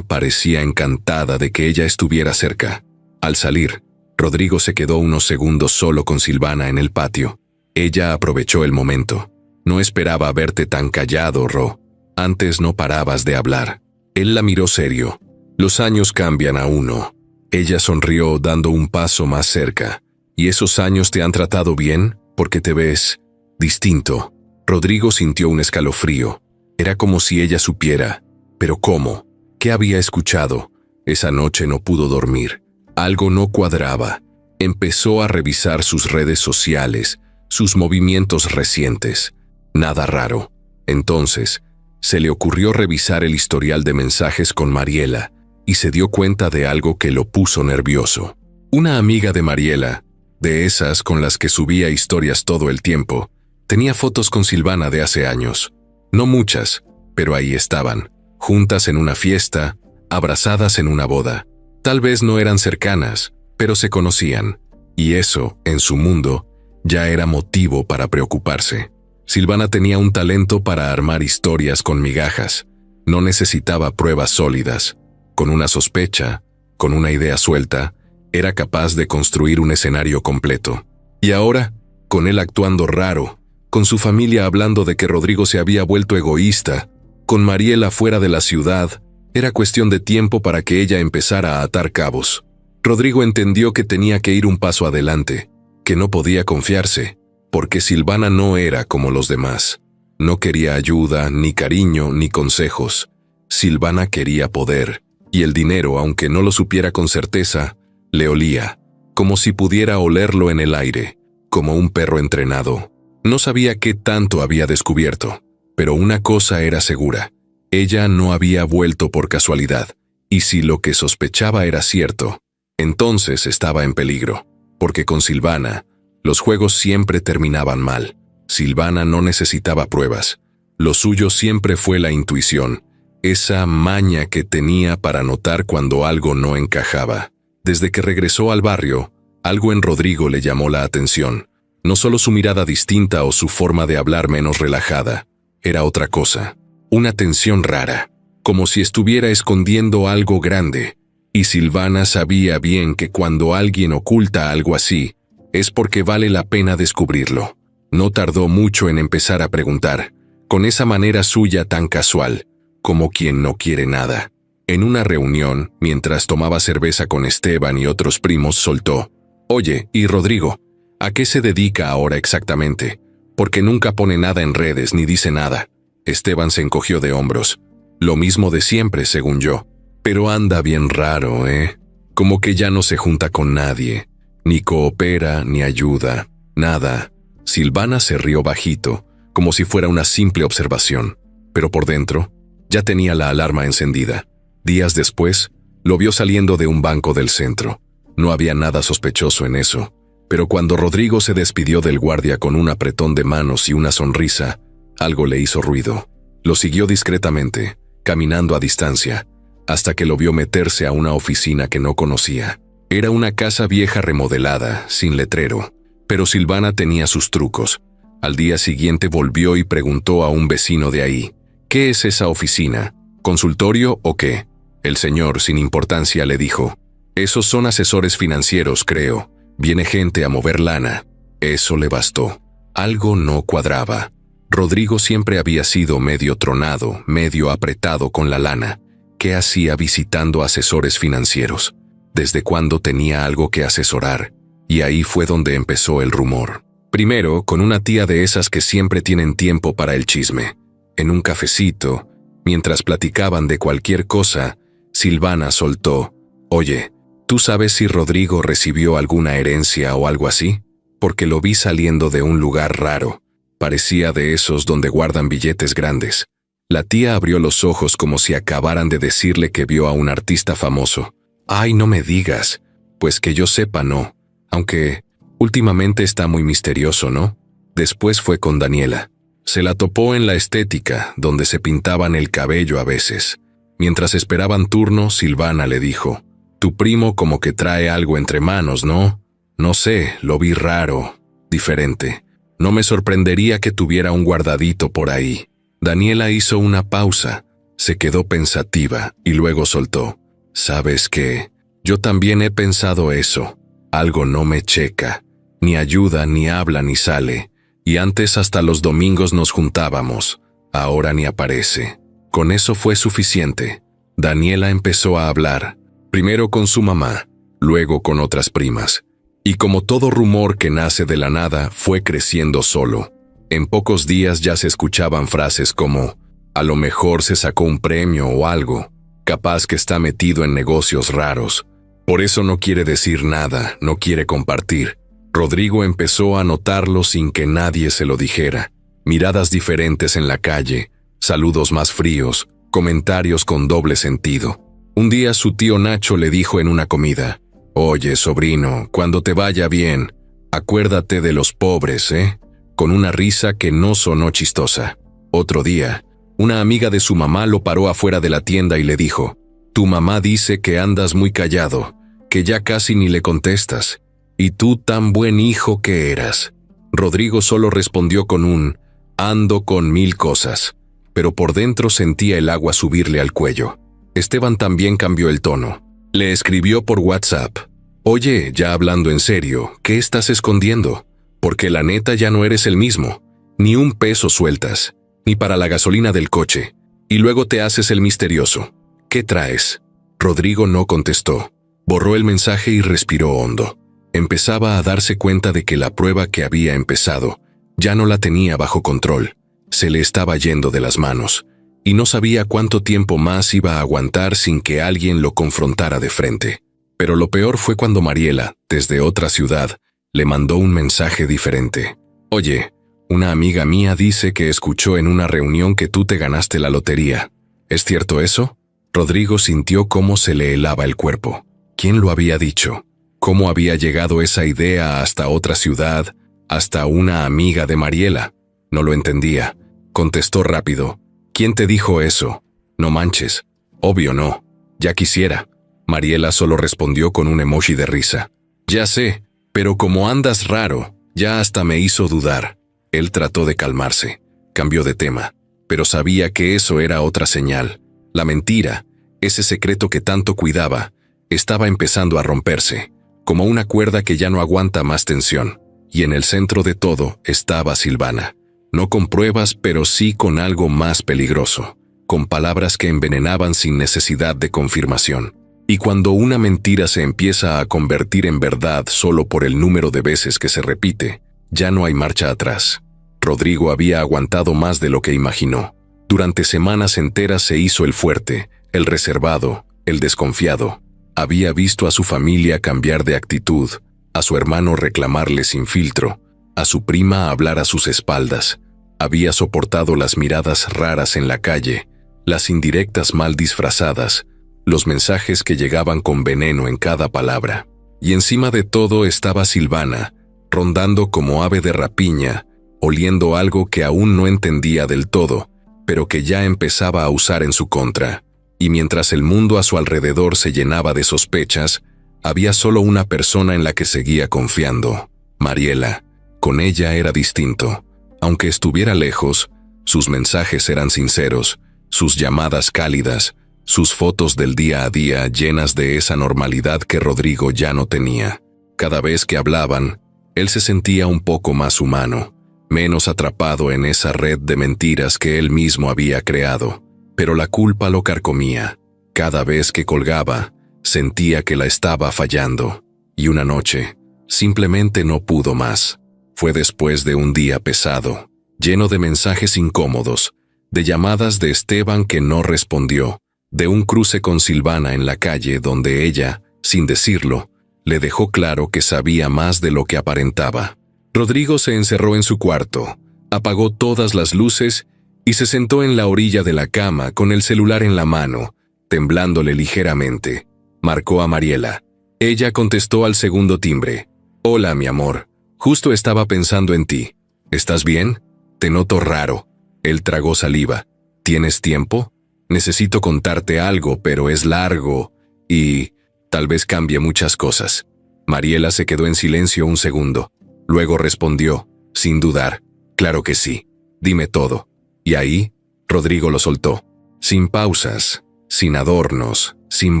parecía encantada de que ella estuviera cerca. Al salir, Rodrigo se quedó unos segundos solo con Silvana en el patio. Ella aprovechó el momento. «No esperaba verte tan callado, Ro. Antes no parabas de hablar». Él la miró serio. «Los años cambian a uno». Ella sonrió dando un paso más cerca. «¿Y esos años te han tratado bien? Porque te ves distinto». Rodrigo sintió un escalofrío. Era como si ella supiera. ¿Pero cómo? ¿Qué había escuchado? Esa noche no pudo dormir. Algo no cuadraba. Empezó a revisar sus redes sociales, sus movimientos recientes. Nada raro. Entonces, se le ocurrió revisar el historial de mensajes con Mariela y se dio cuenta de algo que lo puso nervioso. Una amiga de Mariela, de esas con las que subía historias todo el tiempo, tenía fotos con Silvana de hace años. No muchas, pero ahí estaban, juntas en una fiesta, abrazadas en una boda. Tal vez no eran cercanas, pero se conocían, y eso, en su mundo, ya era motivo para preocuparse. Silvana tenía un talento para armar historias con migajas. No necesitaba pruebas sólidas. Con una sospecha, con una idea suelta, era capaz de construir un escenario completo. Y ahora, con él actuando raro, con su familia hablando de que Rodrigo se había vuelto egoísta, con Mariela fuera de la ciudad, era cuestión de tiempo para que ella empezara a atar cabos. Rodrigo entendió que tenía que ir un paso adelante, que no podía confiarse, porque Silvana no era como los demás. No quería ayuda, ni cariño, ni consejos. Silvana quería poder, y el dinero, aunque no lo supiera con certeza, le olía, como si pudiera olerlo en el aire, como un perro entrenado. No sabía qué tanto había descubierto, pero una cosa era segura. Ella no había vuelto por casualidad, y si lo que sospechaba era cierto, entonces estaba en peligro, porque con Silvana, los juegos siempre terminaban mal. Silvana no necesitaba pruebas. Lo suyo siempre fue la intuición, esa maña que tenía para notar cuando algo no encajaba. Desde que regresó al barrio, algo en Rodrigo le llamó la atención. No solo su mirada distinta o su forma de hablar menos relajada, era otra cosa. Una tensión rara, como si estuviera escondiendo algo grande. Y Silvana sabía bien que cuando alguien oculta algo así, es porque vale la pena descubrirlo. No tardó mucho en empezar a preguntar, con esa manera suya tan casual, como quien no quiere nada. En una reunión, mientras tomaba cerveza con Esteban y otros primos, soltó: «Oye, ¿y Rodrigo? ¿A qué se dedica ahora exactamente? Porque nunca pone nada en redes ni dice nada». Esteban se encogió de hombros. «Lo mismo de siempre, según yo. Pero anda bien raro, ¿eh? Como que ya no se junta con nadie. Ni coopera, ni ayuda, nada». Silvana se rió bajito, como si fuera una simple observación, pero por dentro ya tenía la alarma encendida. Días después, lo vio saliendo de un banco del centro. No había nada sospechoso en eso, Pero cuando Rodrigo se despidió del guardia con un apretón de manos y una sonrisa, algo le hizo ruido. Lo siguió discretamente, caminando a distancia, hasta que lo vio meterse a una oficina que no conocía. Era una casa vieja remodelada, sin letrero, pero Silvana tenía sus trucos. Al día siguiente volvió y preguntó a un vecino de ahí, ¿qué es esa oficina? ¿Consultorio o qué? El señor, sin importancia, le dijo, esos son asesores financieros, creo. Viene gente a mover lana. Eso le bastó. Algo no cuadraba. Rodrigo siempre había sido medio tronado, medio apretado con la lana. ¿Qué hacía visitando asesores financieros? ¿Desde cuándo tenía algo que asesorar? Y ahí fue donde empezó el rumor. Primero, con una tía de esas que siempre tienen tiempo para el chisme. En un cafecito, mientras platicaban de cualquier cosa, Silvana soltó, «Oye, ¿tú sabes si Rodrigo recibió alguna herencia o algo así? Porque lo vi saliendo de un lugar raro. Parecía de esos donde guardan billetes grandes». La tía abrió los ojos como si acabaran de decirle que vio a un artista famoso. «Ay, no me digas. Pues que yo sepa, no. Aunque últimamente está muy misterioso, ¿no?» Después fue con Daniela. Se la topó en la estética, donde se pintaban el cabello a veces. Mientras esperaban turno, Silvana le dijo, «Tu primo como que trae algo entre manos, ¿no? No sé, lo vi raro, diferente. No me sorprendería que tuviera un guardadito por ahí». Daniela hizo una pausa, se quedó pensativa y luego soltó, «¿Sabes qué? Yo también he pensado eso. Algo no me checa. Ni ayuda, ni habla, ni sale. Y antes hasta los domingos nos juntábamos. Ahora ni aparece». Con eso fue suficiente. Daniela empezó a hablar, primero con su mamá, luego con otras primas. Y como todo rumor que nace de la nada, fue creciendo solo. En pocos días ya se escuchaban frases como, «A lo mejor se sacó un premio o algo. Capaz que está metido en negocios raros. Por eso no quiere decir nada, no quiere compartir». Rodrigo empezó a notarlo sin que nadie se lo dijera. Miradas diferentes en la calle, saludos más fríos, comentarios con doble sentido. Un día su tío Nacho le dijo en una comida, «Oye, sobrino, cuando te vaya bien, acuérdate de los pobres, ¿eh?», con una risa que no sonó chistosa. Otro día, una amiga de su mamá lo paró afuera de la tienda y le dijo, «Tu mamá dice que andas muy callado, que ya casi ni le contestas. Y tú tan buen hijo que eras». Rodrigo solo respondió con un, «Ando con mil cosas», pero por dentro sentía el agua subirle al cuello. Esteban también cambió el tono. Le escribió por WhatsApp, «Oye, ya hablando en serio, ¿qué estás escondiendo? Porque la neta ya no eres el mismo. Ni un peso sueltas, ni para la gasolina del coche. Y luego te haces el misterioso. ¿Qué traes?». Rodrigo no contestó. Borró el mensaje y respiró hondo. Empezaba a darse cuenta de que la prueba que había empezado ya no la tenía bajo control. Se le estaba yendo de las manos, y no sabía cuánto tiempo más iba a aguantar sin que alguien lo confrontara de frente. Pero lo peor fue cuando Mariela, desde otra ciudad, le mandó un mensaje diferente. «Oye, una amiga mía dice que escuchó en una reunión que tú te ganaste la lotería. ¿Es cierto eso?». Rodrigo sintió cómo se le helaba el cuerpo. ¿Quién lo había dicho? ¿Cómo había llegado esa idea hasta otra ciudad, hasta una amiga de Mariela? No lo entendía. Contestó rápido, «¿Quién te dijo eso?». «No manches». «Obvio no. Ya quisiera». Mariela solo respondió con un emoji de risa. «Ya sé, pero como andas raro, ya hasta me hizo dudar». Él trató de calmarse. Cambió de tema, pero sabía que eso era otra señal. La mentira, ese secreto que tanto cuidaba, estaba empezando a romperse, como una cuerda que ya no aguanta más tensión. Y en el centro de todo estaba Silvana. No con pruebas, pero sí con algo más peligroso, con palabras que envenenaban sin necesidad de confirmación. Y cuando una mentira se empieza a convertir en verdad solo por el número de veces que se repite, ya no hay marcha atrás. Rodrigo había aguantado más de lo que imaginó. Durante semanas enteras se hizo el fuerte, el reservado, el desconfiado. Había visto a su familia cambiar de actitud, a su hermano reclamarle sin filtro, a su prima hablar a sus espaldas. Había soportado las miradas raras en la calle, las indirectas mal disfrazadas, los mensajes que llegaban con veneno en cada palabra. Y encima de todo estaba Silvana, rondando como ave de rapiña, oliendo algo que aún no entendía del todo, pero que ya empezaba a usar en su contra. Y mientras el mundo a su alrededor se llenaba de sospechas, había solo una persona en la que seguía confiando: Mariela. Con ella era distinto. Aunque estuviera lejos, sus mensajes eran sinceros, sus llamadas cálidas, sus fotos del día a día llenas de esa normalidad que Rodrigo ya no tenía. Cada vez que hablaban, él se sentía un poco más humano, menos atrapado en esa red de mentiras que él mismo había creado. Pero la culpa lo carcomía. Cada vez que colgaba, sentía que la estaba fallando. Y una noche, simplemente no pudo más. Fue después de un día pesado, lleno de mensajes incómodos, de llamadas de Esteban que no respondió, de un cruce con Silvana en la calle donde ella, sin decirlo, le dejó claro que sabía más de lo que aparentaba. Rodrigo se encerró en su cuarto, apagó todas las luces y se sentó en la orilla de la cama con el celular en la mano, temblándole ligeramente. Marcó a Mariela. Ella contestó al segundo timbre. «Hola, mi amor. Justo estaba pensando en ti. ¿Estás bien? Te noto raro». Él tragó saliva. «¿Tienes tiempo? Necesito contarte algo, pero es largo y tal vez cambie muchas cosas». Mariela se quedó en silencio un segundo. Luego respondió, sin dudar: «Claro que sí. Dime todo». Y ahí, Rodrigo lo soltó. Sin pausas, sin adornos, sin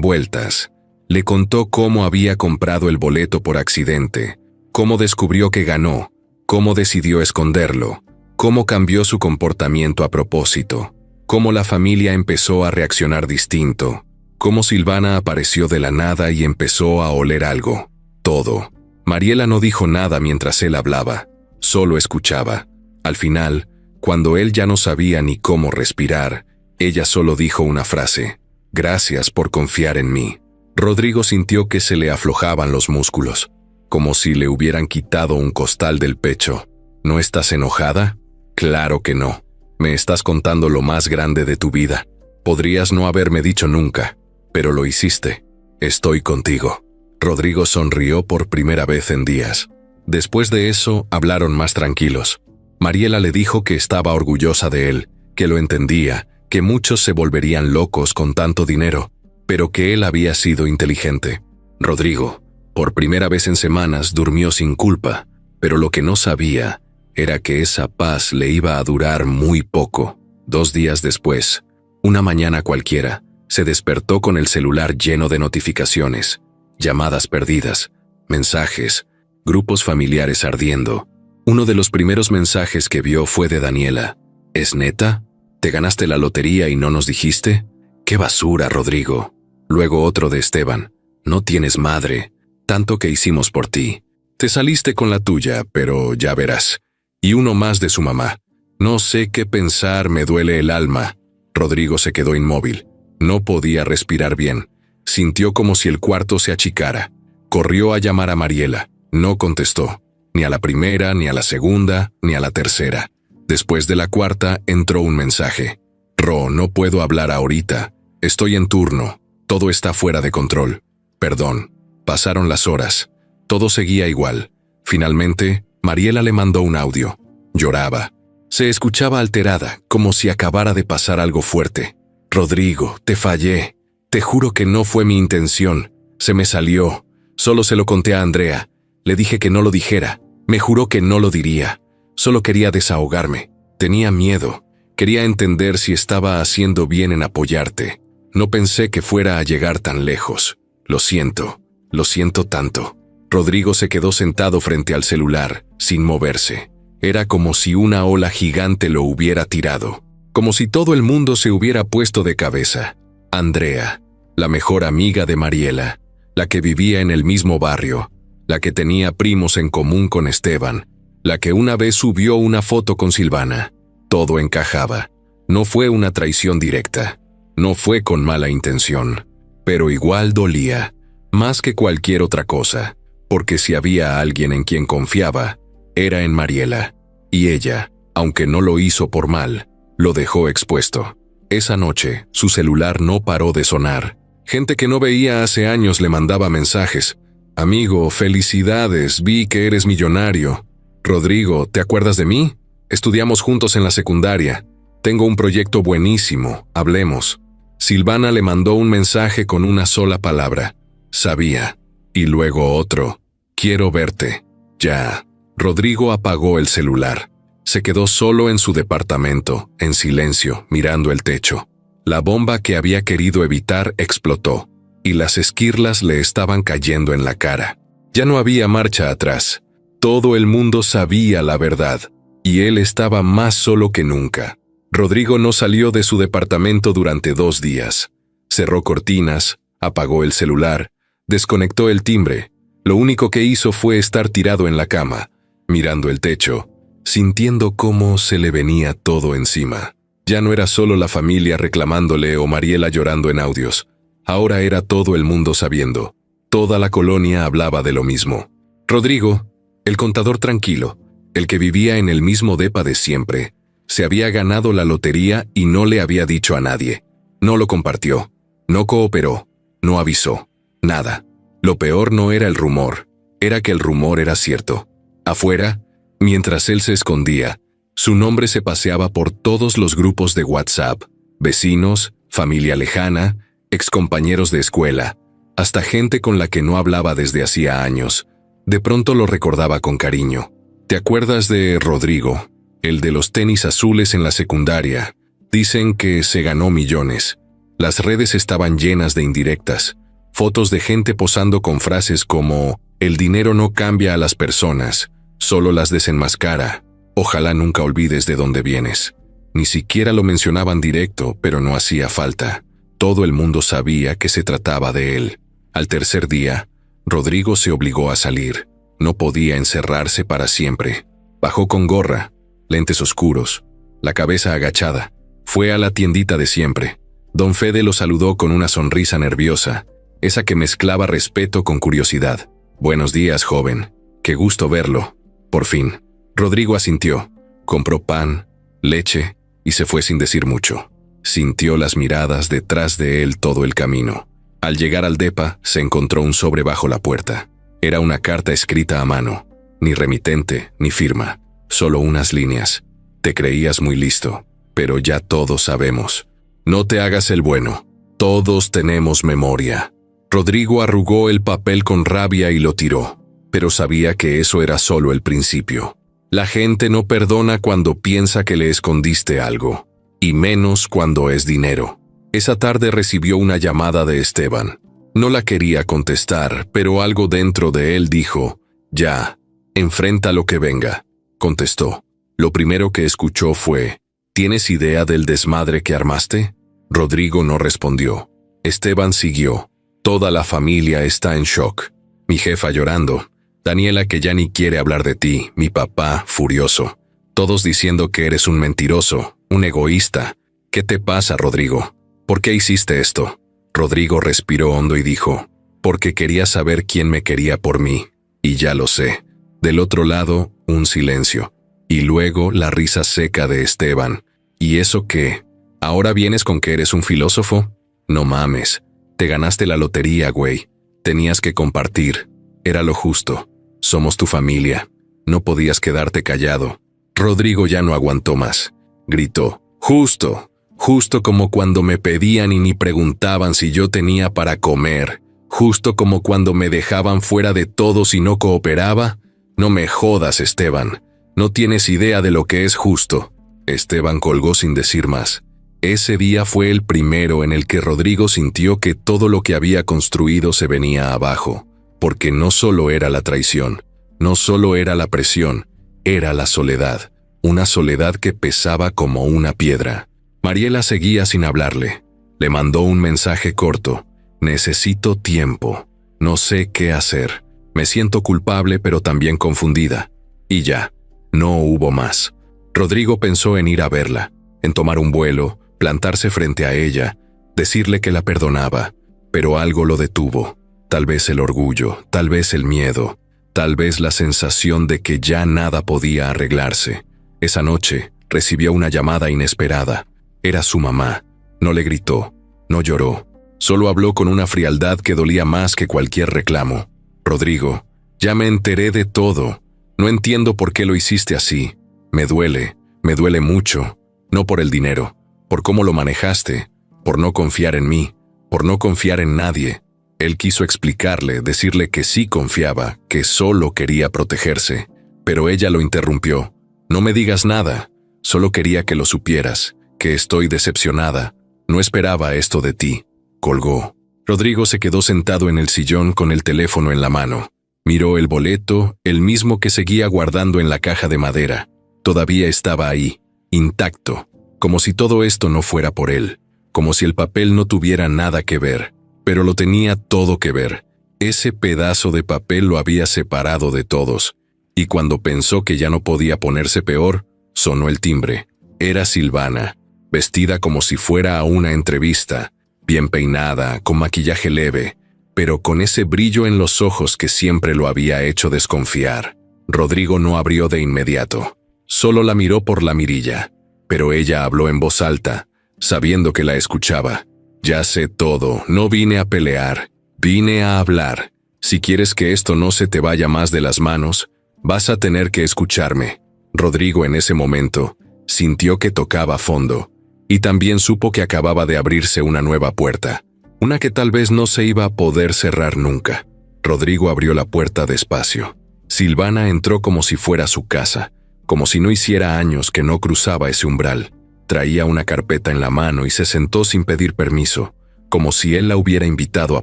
vueltas. Le contó cómo había comprado el boleto por accidente, cómo descubrió que ganó, cómo decidió esconderlo, cómo cambió su comportamiento a propósito, cómo la familia empezó a reaccionar distinto, cómo Silvana apareció de la nada y empezó a oler algo. Todo. Mariela no dijo nada mientras él hablaba, solo escuchaba. Al final, cuando él ya no sabía ni cómo respirar, ella solo dijo una frase: «Gracias por confiar en mí». Rodrigo sintió que se le aflojaban los músculos, como si le hubieran quitado un costal del pecho. «¿No estás enojada?» «Claro que no. Me estás contando lo más grande de tu vida. Podrías no haberme dicho nunca, pero lo hiciste. Estoy contigo». Rodrigo sonrió por primera vez en días. Después de eso, hablaron más tranquilos. Mariela le dijo que estaba orgullosa de él, que lo entendía, que muchos se volverían locos con tanto dinero, pero que él había sido inteligente. Rodrigo, por primera vez en semanas, durmió sin culpa, pero lo que no sabía era que esa paz le iba a durar muy poco. 2 días después, una mañana cualquiera, se despertó con el celular lleno de notificaciones, llamadas perdidas, mensajes, grupos familiares ardiendo. Uno de los primeros mensajes que vio fue de Daniela. «¿Es neta? ¿Te ganaste la lotería y no nos dijiste? ¡Qué basura, Rodrigo!». Luego otro de Esteban. «No tienes madre. Tanto que hicimos por ti. Te saliste con la tuya, pero ya verás». Y uno más de su mamá. «No sé qué pensar, me duele el alma». Rodrigo se quedó inmóvil. No podía respirar bien. Sintió como si el cuarto se achicara. Corrió a llamar a Mariela. No contestó. Ni a la primera, ni a la segunda, ni a la tercera. Después de la cuarta, entró un mensaje. «Ro, no puedo hablar ahorita. Estoy en turno. Todo está fuera de control. Perdón». Pasaron las horas. Todo seguía igual. Finalmente, Mariela le mandó un audio. Lloraba. Se escuchaba alterada, como si acabara de pasar algo fuerte. «Rodrigo, te fallé. Te juro que no fue mi intención. Se me salió. Solo se lo conté a Andrea. Le dije que no lo dijera. Me juró que no lo diría. Solo quería desahogarme. Tenía miedo. Quería entender si estaba haciendo bien en apoyarte. No pensé que fuera a llegar tan lejos. Lo siento tanto». Rodrigo se quedó sentado frente al celular, sin moverse. Era como si una ola gigante lo hubiera tirado. Como si todo el mundo se hubiera puesto de cabeza. Andrea, la mejor amiga de Mariela, la que vivía en el mismo barrio, la que tenía primos en común con Esteban, la que una vez subió una foto con Silvana. Todo encajaba. No fue una traición directa. No fue con mala intención. Pero igual dolía, más que cualquier otra cosa, porque si había alguien en quien confiaba, era en Mariela. Y ella, aunque no lo hizo por mal, lo dejó expuesto. Esa noche, su celular no paró de sonar. Gente que no veía hace años le mandaba mensajes. Amigo, felicidades, vi que eres millonario. Rodrigo, ¿te acuerdas de mí? Estudiamos juntos en la secundaria. Tengo un proyecto buenísimo, hablemos. Silvana le mandó un mensaje con una sola palabra. Sabía. Y luego otro. Quiero verte. Ya. Rodrigo apagó el celular. Se quedó solo en su departamento, en silencio, mirando el techo. La bomba que había querido evitar explotó, y las esquirlas le estaban cayendo en la cara. Ya no había marcha atrás. Todo el mundo sabía la verdad, y él estaba más solo que nunca. Rodrigo no salió de su departamento durante 2 días. Cerró cortinas, apagó el celular, desconectó el timbre. Lo único que hizo fue estar tirado en la cama, mirando el techo, sintiendo cómo se le venía todo encima. Ya no era solo la familia reclamándole o Mariela llorando en audios. Ahora era todo el mundo sabiendo. Toda la colonia hablaba de lo mismo. Rodrigo, el contador tranquilo, el que vivía en el mismo depa de siempre, se había ganado la lotería y no le había dicho a nadie. No lo compartió, no cooperó, no avisó, nada. Lo peor no era el rumor, era que el rumor era cierto. Afuera, mientras él se escondía, su nombre se paseaba por todos los grupos de WhatsApp, vecinos, familia lejana, excompañeros de escuela, hasta gente con la que no hablaba desde hacía años. De pronto lo recordaba con cariño. ¿Te acuerdas de Rodrigo, el de los tenis azules en la secundaria? Dicen que se ganó millones. Las redes estaban llenas de indirectas, fotos de gente posando con frases como «El dinero no cambia a las personas, solo las desenmascara. Ojalá nunca olvides de dónde vienes». Ni siquiera lo mencionaban directo, pero no hacía falta. Todo el mundo sabía que se trataba de él. Al tercer día, Rodrigo se obligó a salir. No podía encerrarse para siempre. Bajó con gorra, lentes oscuros, la cabeza agachada. Fue a la tiendita de siempre. Don Fede lo saludó con una sonrisa nerviosa, esa que mezclaba respeto con curiosidad. «Buenos días, joven. Qué gusto verlo». Por fin, Rodrigo asintió. Compró pan, leche y se fue sin decir mucho. Sintió las miradas detrás de él todo el camino. Al llegar al depa, se encontró un sobre bajo la puerta. Era una carta escrita a mano. Ni remitente, ni firma. Solo unas líneas. «Te creías muy listo, pero ya todos sabemos. No te hagas el bueno. Todos tenemos memoria». Rodrigo arrugó el papel con rabia y lo tiró. Pero sabía que eso era solo el principio. La gente no perdona cuando piensa que le escondiste algo, y menos cuando es dinero. Esa tarde recibió una llamada de Esteban. No la quería contestar, pero algo dentro de él dijo, «Ya, enfrenta lo que venga». Contestó. Lo primero que escuchó fue, «¿Tienes idea del desmadre que armaste?». Rodrigo no respondió. Esteban siguió. «Toda la familia está en shock. Mi jefa llorando. Daniela que ya ni quiere hablar de ti, mi papá furioso. Todos diciendo que eres un mentiroso, un egoísta. ¿Qué te pasa, Rodrigo? ¿Por qué hiciste esto?». Rodrigo respiró hondo y dijo, «Porque quería saber quién me quería por mí. Y ya lo sé». Del otro lado, un silencio. Y luego la risa seca de Esteban. «¿Y eso qué? ¿Ahora vienes con que eres un filósofo? No mames. Te ganaste la lotería, güey. Tenías que compartir. Era lo justo. Somos tu familia. No podías quedarte callado». Rodrigo ya no aguantó más. Gritó, «Justo. Justo como cuando me pedían y ni preguntaban si yo tenía para comer. Justo como cuando me dejaban fuera de todo si no cooperaba. No me jodas, Esteban. No tienes idea de lo que es justo». Esteban colgó sin decir más. Ese día fue el primero en el que Rodrigo sintió que todo lo que había construido se venía abajo, porque no solo era la traición, no solo era la presión, era la soledad, una soledad que pesaba como una piedra. Mariela seguía sin hablarle. Le mandó un mensaje corto. «Necesito tiempo. No sé qué hacer. Me siento culpable pero también confundida». Y ya, no hubo más. Rodrigo pensó en ir a verla, en tomar un vuelo, plantarse frente a ella, decirle que la perdonaba, pero algo lo detuvo. Tal vez el orgullo, tal vez el miedo, tal vez la sensación de que ya nada podía arreglarse. Esa noche recibió una llamada inesperada. Era su mamá. No le gritó, no lloró, solo habló con una frialdad que dolía más que cualquier reclamo. Rodrigo, ya me enteré de todo. No entiendo por qué lo hiciste así. Me duele mucho. No por el dinero, por cómo lo manejaste, por no confiar en mí, por no confiar en nadie. Él quiso explicarle, decirle que sí confiaba, que solo quería protegerse, pero ella lo interrumpió. No me digas nada, solo quería que lo supieras, que estoy decepcionada. No esperaba esto de ti. Colgó. Rodrigo se quedó sentado en el sillón con el teléfono en la mano. Miró el boleto, el mismo que seguía guardando en la caja de madera. Todavía estaba ahí, intacto, como si todo esto no fuera por él, como si el papel no tuviera nada que ver, pero lo tenía todo que ver. Ese pedazo de papel lo había separado de todos, y cuando pensó que ya no podía ponerse peor, sonó el timbre. Era Silvana, vestida como si fuera a una entrevista, bien peinada, con maquillaje leve, pero con ese brillo en los ojos que siempre lo había hecho desconfiar. Rodrigo no abrió de inmediato, solo la miró por la mirilla, pero ella habló en voz alta, sabiendo que la escuchaba. Ya sé todo, no vine a pelear, vine a hablar. Si quieres que esto no se te vaya más de las manos, vas a tener que escucharme. Rodrigo en ese momento sintió que tocaba fondo, y también supo que acababa de abrirse una nueva puerta, una que tal vez no se iba a poder cerrar nunca. Rodrigo abrió la puerta despacio. Silvana entró como si fuera su casa, como si no hiciera años que no cruzaba ese umbral. Traía una carpeta en la mano y se sentó sin pedir permiso, como si él la hubiera invitado a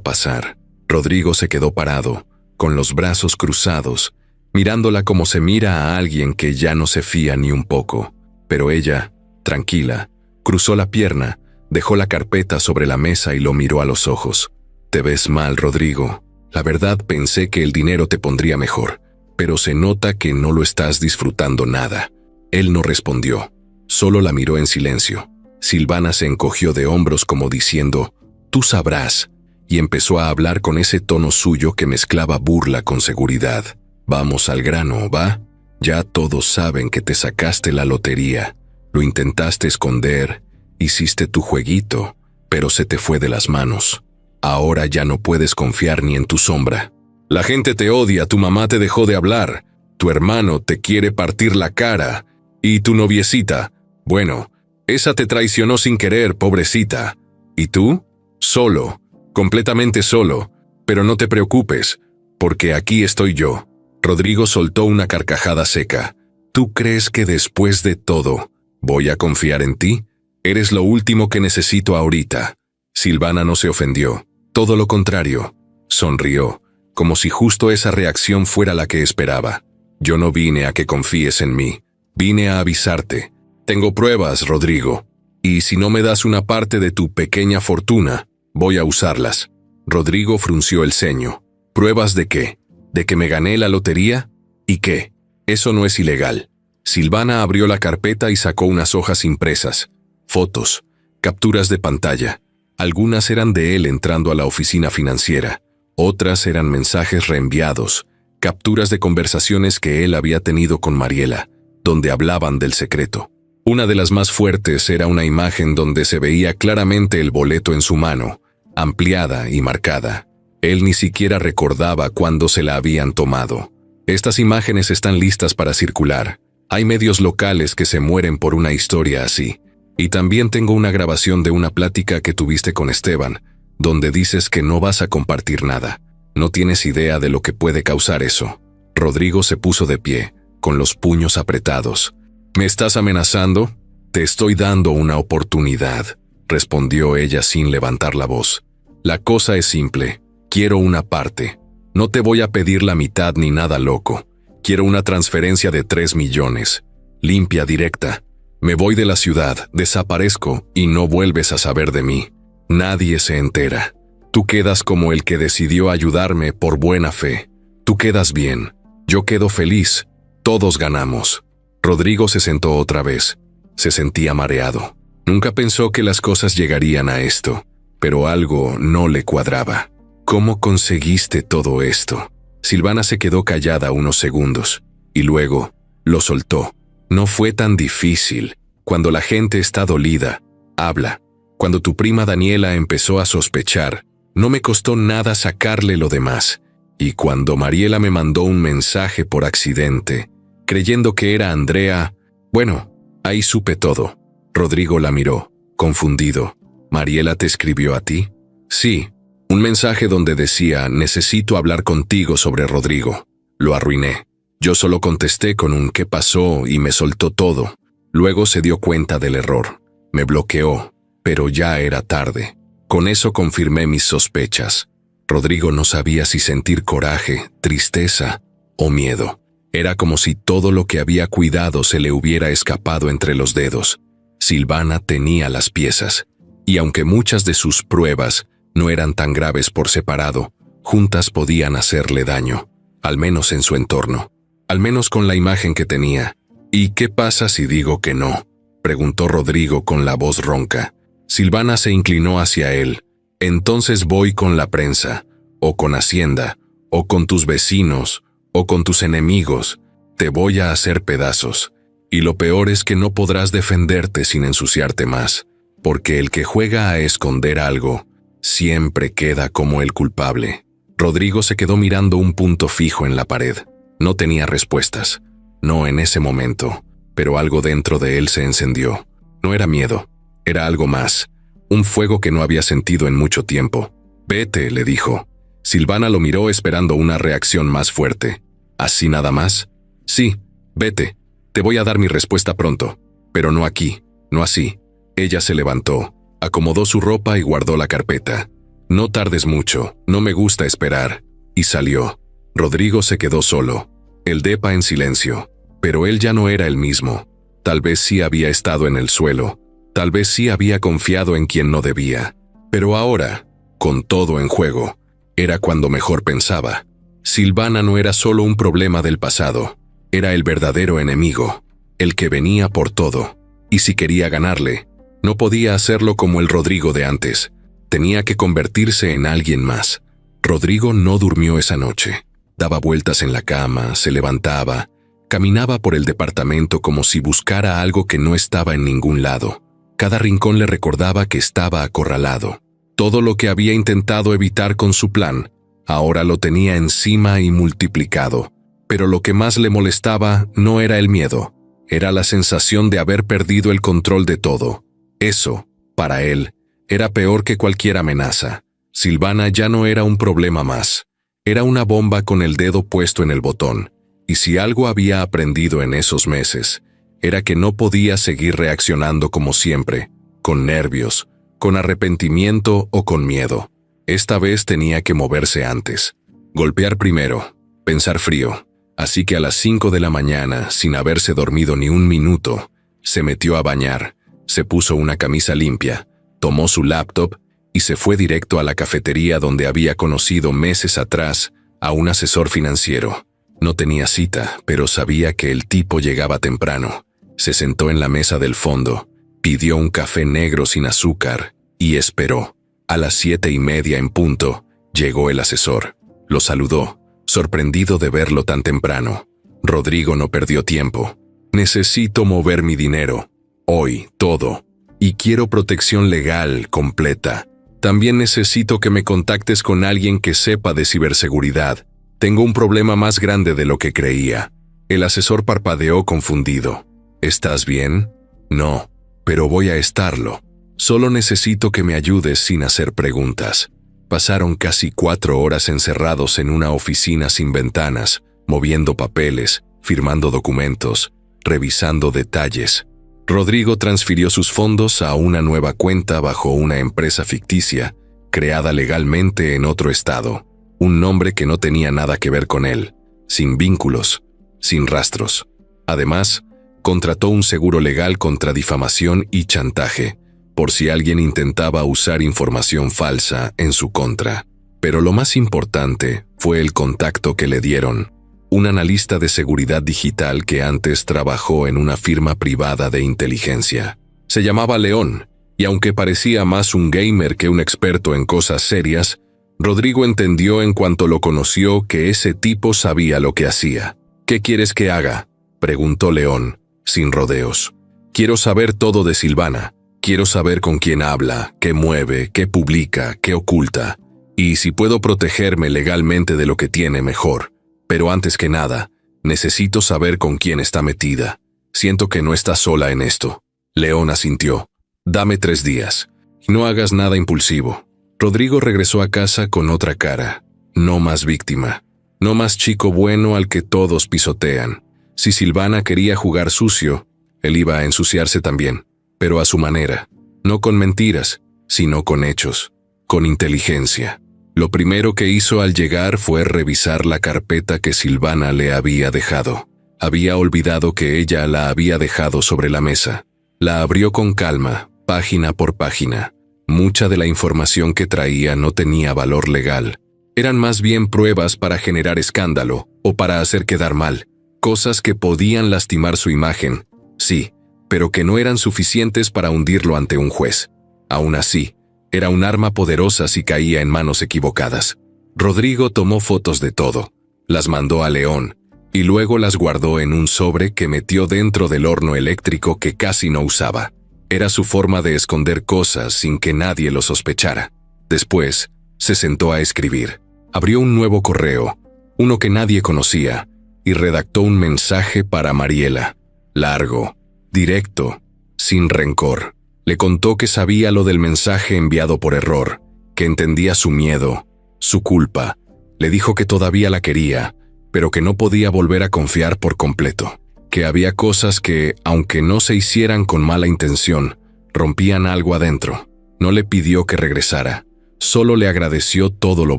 pasar. Rodrigo se quedó parado, con los brazos cruzados, mirándola como se mira a alguien que ya no se fía ni un poco. Pero ella, tranquila, cruzó la pierna, dejó la carpeta sobre la mesa y lo miró a los ojos. «Te ves mal, Rodrigo. La verdad pensé que el dinero te pondría mejor, pero se nota que no lo estás disfrutando nada». Él no respondió, solo la miró en silencio. Silvana se encogió de hombros como diciendo, «Tú sabrás», y empezó a hablar con ese tono suyo que mezclaba burla con seguridad. «Vamos al grano, ¿va? Ya todos saben que te sacaste la lotería. Lo intentaste esconder, hiciste tu jueguito, pero se te fue de las manos. Ahora ya no puedes confiar ni en tu sombra. La gente te odia, tu mamá te dejó de hablar, tu hermano te quiere partir la cara, y tu noviecita, bueno, esa te traicionó sin querer, pobrecita. ¿Y tú? Solo, completamente solo, pero no te preocupes, porque aquí estoy yo». Rodrigo soltó una carcajada seca. «¿Tú crees que después de todo voy a confiar en ti? Eres lo último que necesito ahorita». Silvana no se ofendió, todo lo contrario. Sonrió, como si justo esa reacción fuera la que esperaba. «Yo no vine a que confíes en mí, vine a avisarte. Tengo pruebas, Rodrigo, y si no me das una parte de tu pequeña fortuna, voy a usarlas». Rodrigo frunció el ceño. «¿Pruebas de qué? ¿De que me gané la lotería? ¿Y qué? Eso no es ilegal». Silvana abrió la carpeta y sacó unas hojas impresas, fotos, capturas de pantalla. Algunas eran de él entrando a la oficina financiera, otras eran mensajes reenviados, capturas de conversaciones que él había tenido con Mariela, donde hablaban del secreto. Una de las más fuertes era una imagen donde se veía claramente el boleto en su mano, ampliada y marcada. Él ni siquiera recordaba cuándo se la habían tomado. Estas imágenes están listas para circular. Hay medios locales que se mueren por una historia así. Y también tengo una grabación de una plática que tuviste con Esteban, donde dices que no vas a compartir nada. No tienes idea de lo que puede causar eso». Rodrigo se puso de pie, con los puños apretados. «¿Me estás amenazando? Te estoy dando una oportunidad», respondió ella sin levantar la voz. «La cosa es simple. Quiero una parte. No te voy a pedir la mitad ni nada loco. Quiero una transferencia de 3 millones. Limpia, directa. Me voy de la ciudad, desaparezco y no vuelves a saber de mí. Nadie se entera. Tú quedas como el que decidió ayudarme por buena fe. Tú quedas bien. Yo quedo feliz. Todos ganamos». Rodrigo se sentó otra vez. Se sentía mareado. Nunca pensó que las cosas llegarían a esto, pero algo no le cuadraba. «¿Cómo conseguiste todo esto?». Silvana se quedó callada unos segundos, y luego lo soltó. «No fue tan difícil. Cuando la gente está dolida, habla. Cuando tu prima Daniela empezó a sospechar, no me costó nada sacarle lo demás. Y cuando Mariela me mandó un mensaje por accidente, creyendo que era Andrea, bueno, ahí supe todo. Rodrigo la miró, confundido. ¿Mariela te escribió a ti? Sí, un mensaje donde decía, necesito hablar contigo sobre Rodrigo. Lo arruiné. Yo solo contesté con un ¿qué pasó? Y me soltó todo. Luego se dio cuenta del error. Me bloqueó, pero ya era tarde. Con eso confirmé mis sospechas. Rodrigo no sabía si sentir coraje, tristeza o miedo. Era como si todo lo que había cuidado se le hubiera escapado entre los dedos. Silvana tenía las piezas, y aunque muchas de sus pruebas no eran tan graves por separado, juntas podían hacerle daño, al menos en su entorno, al menos con la imagen que tenía. ¿Y qué pasa si digo que no?, preguntó Rodrigo con la voz ronca. Silvana se inclinó hacia él. Entonces voy con la prensa, o con Hacienda, o con tus vecinos, o con tus enemigos. Te voy a hacer pedazos. Y lo peor es que no podrás defenderte sin ensuciarte más, porque el que juega a esconder algo siempre queda como el culpable. Rodrigo se quedó mirando un punto fijo en la pared. No tenía respuestas. No en ese momento, pero algo dentro de él se encendió. No era miedo, era algo más. Un fuego que no había sentido en mucho tiempo. Vete, le dijo. Silvana lo miró esperando una reacción más fuerte. ¿Así nada más? Sí, vete. Te voy a dar mi respuesta pronto. Pero no aquí, no así. Ella se levantó, acomodó su ropa y guardó la carpeta. No tardes mucho, no me gusta esperar. Y salió. Rodrigo se quedó solo. El depa en silencio. Pero él ya no era el mismo. Tal vez sí había estado en el suelo. Tal vez sí había confiado en quien no debía. Pero ahora, con todo en juego, era cuando mejor pensaba. Silvana no era solo un problema del pasado. Era el verdadero enemigo. El que venía por todo. Y si quería ganarle, no podía hacerlo como el Rodrigo de antes. Tenía que convertirse en alguien más. Rodrigo no durmió esa noche. Daba vueltas en la cama, se levantaba, caminaba por el departamento como si buscara algo que no estaba en ningún lado. Cada rincón le recordaba que estaba acorralado. Todo lo que había intentado evitar con su plan, ahora lo tenía encima y multiplicado. Pero lo que más le molestaba no era el miedo, era la sensación de haber perdido el control de todo. Eso, para él, era peor que cualquier amenaza. Silvana ya no era un problema más. Era una bomba con el dedo puesto en el botón. Y si algo había aprendido en esos meses, era que no podía seguir reaccionando como siempre, con nervios, con arrepentimiento o con miedo. Esta vez tenía que moverse antes. Golpear primero, pensar frío. Así que a las 5 de la mañana, sin haberse dormido ni un minuto, se metió a bañar, se puso una camisa limpia, tomó su laptop y se fue directo a la cafetería donde había conocido meses atrás a un asesor financiero. No tenía cita, pero sabía que el tipo llegaba temprano. Se sentó en la mesa del fondo, pidió un café negro sin azúcar y esperó. A las 7:30 en punto, llegó el asesor. Lo saludó, sorprendido de verlo tan temprano. Rodrigo no perdió tiempo. Necesito mover mi dinero. Hoy, todo. Y quiero protección legal completa. También necesito que me contactes con alguien que sepa de ciberseguridad. Tengo un problema más grande de lo que creía. El asesor parpadeó confundido. ¿Estás bien? No, pero voy a estarlo. Solo necesito que me ayudes sin hacer preguntas. Pasaron casi 4 horas encerrados en una oficina sin ventanas, moviendo papeles, firmando documentos, revisando detalles. Rodrigo transfirió sus fondos a una nueva cuenta bajo una empresa ficticia, creada legalmente en otro estado. Un nombre que no tenía nada que ver con él, sin vínculos, sin rastros. Además, contrató un seguro legal contra difamación y chantaje, por si alguien intentaba usar información falsa en su contra. Pero lo más importante fue el contacto que le dieron. Un analista de seguridad digital que antes trabajó en una firma privada de inteligencia. Se llamaba León, y aunque parecía más un gamer que un experto en cosas serias, Rodrigo entendió en cuanto lo conoció que ese tipo sabía lo que hacía. ¿Qué quieres que haga?, preguntó León, sin rodeos. Quiero saber todo de Silvana. Quiero saber con quién habla, qué mueve, qué publica, qué oculta. Y si puedo protegerme legalmente de lo que tiene, mejor. Pero antes que nada, necesito saber con quién está metida. Siento que no está sola en esto. León asintió. Dame 3 días. Y no hagas nada impulsivo. Rodrigo regresó a casa con otra cara. No más víctima. No más chico bueno al que todos pisotean. Si Silvana quería jugar sucio, él iba a ensuciarse también, pero a su manera. No con mentiras, sino con hechos. Con inteligencia. Lo primero que hizo al llegar fue revisar la carpeta que Silvana le había dejado. Había olvidado que ella la había dejado sobre la mesa. La abrió con calma, página por página. Mucha de la información que traía no tenía valor legal. Eran más bien pruebas para generar escándalo o para hacer quedar mal. Cosas que podían lastimar su imagen, sí, pero que no eran suficientes para hundirlo ante un juez. Aún así, era un arma poderosa si caía en manos equivocadas. Rodrigo tomó fotos de todo, las mandó a León, y luego las guardó en un sobre que metió dentro del horno eléctrico que casi no usaba. Era su forma de esconder cosas sin que nadie lo sospechara. Después, se sentó a escribir. Abrió un nuevo correo, uno que nadie conocía, y redactó un mensaje para Mariela. Largo, directo, sin rencor. Le contó que sabía lo del mensaje enviado por error, que entendía su miedo, su culpa. Le dijo que todavía la quería, pero que no podía volver a confiar por completo. Que había cosas que, aunque no se hicieran con mala intención, rompían algo adentro. No le pidió que regresara, solo le agradeció todo lo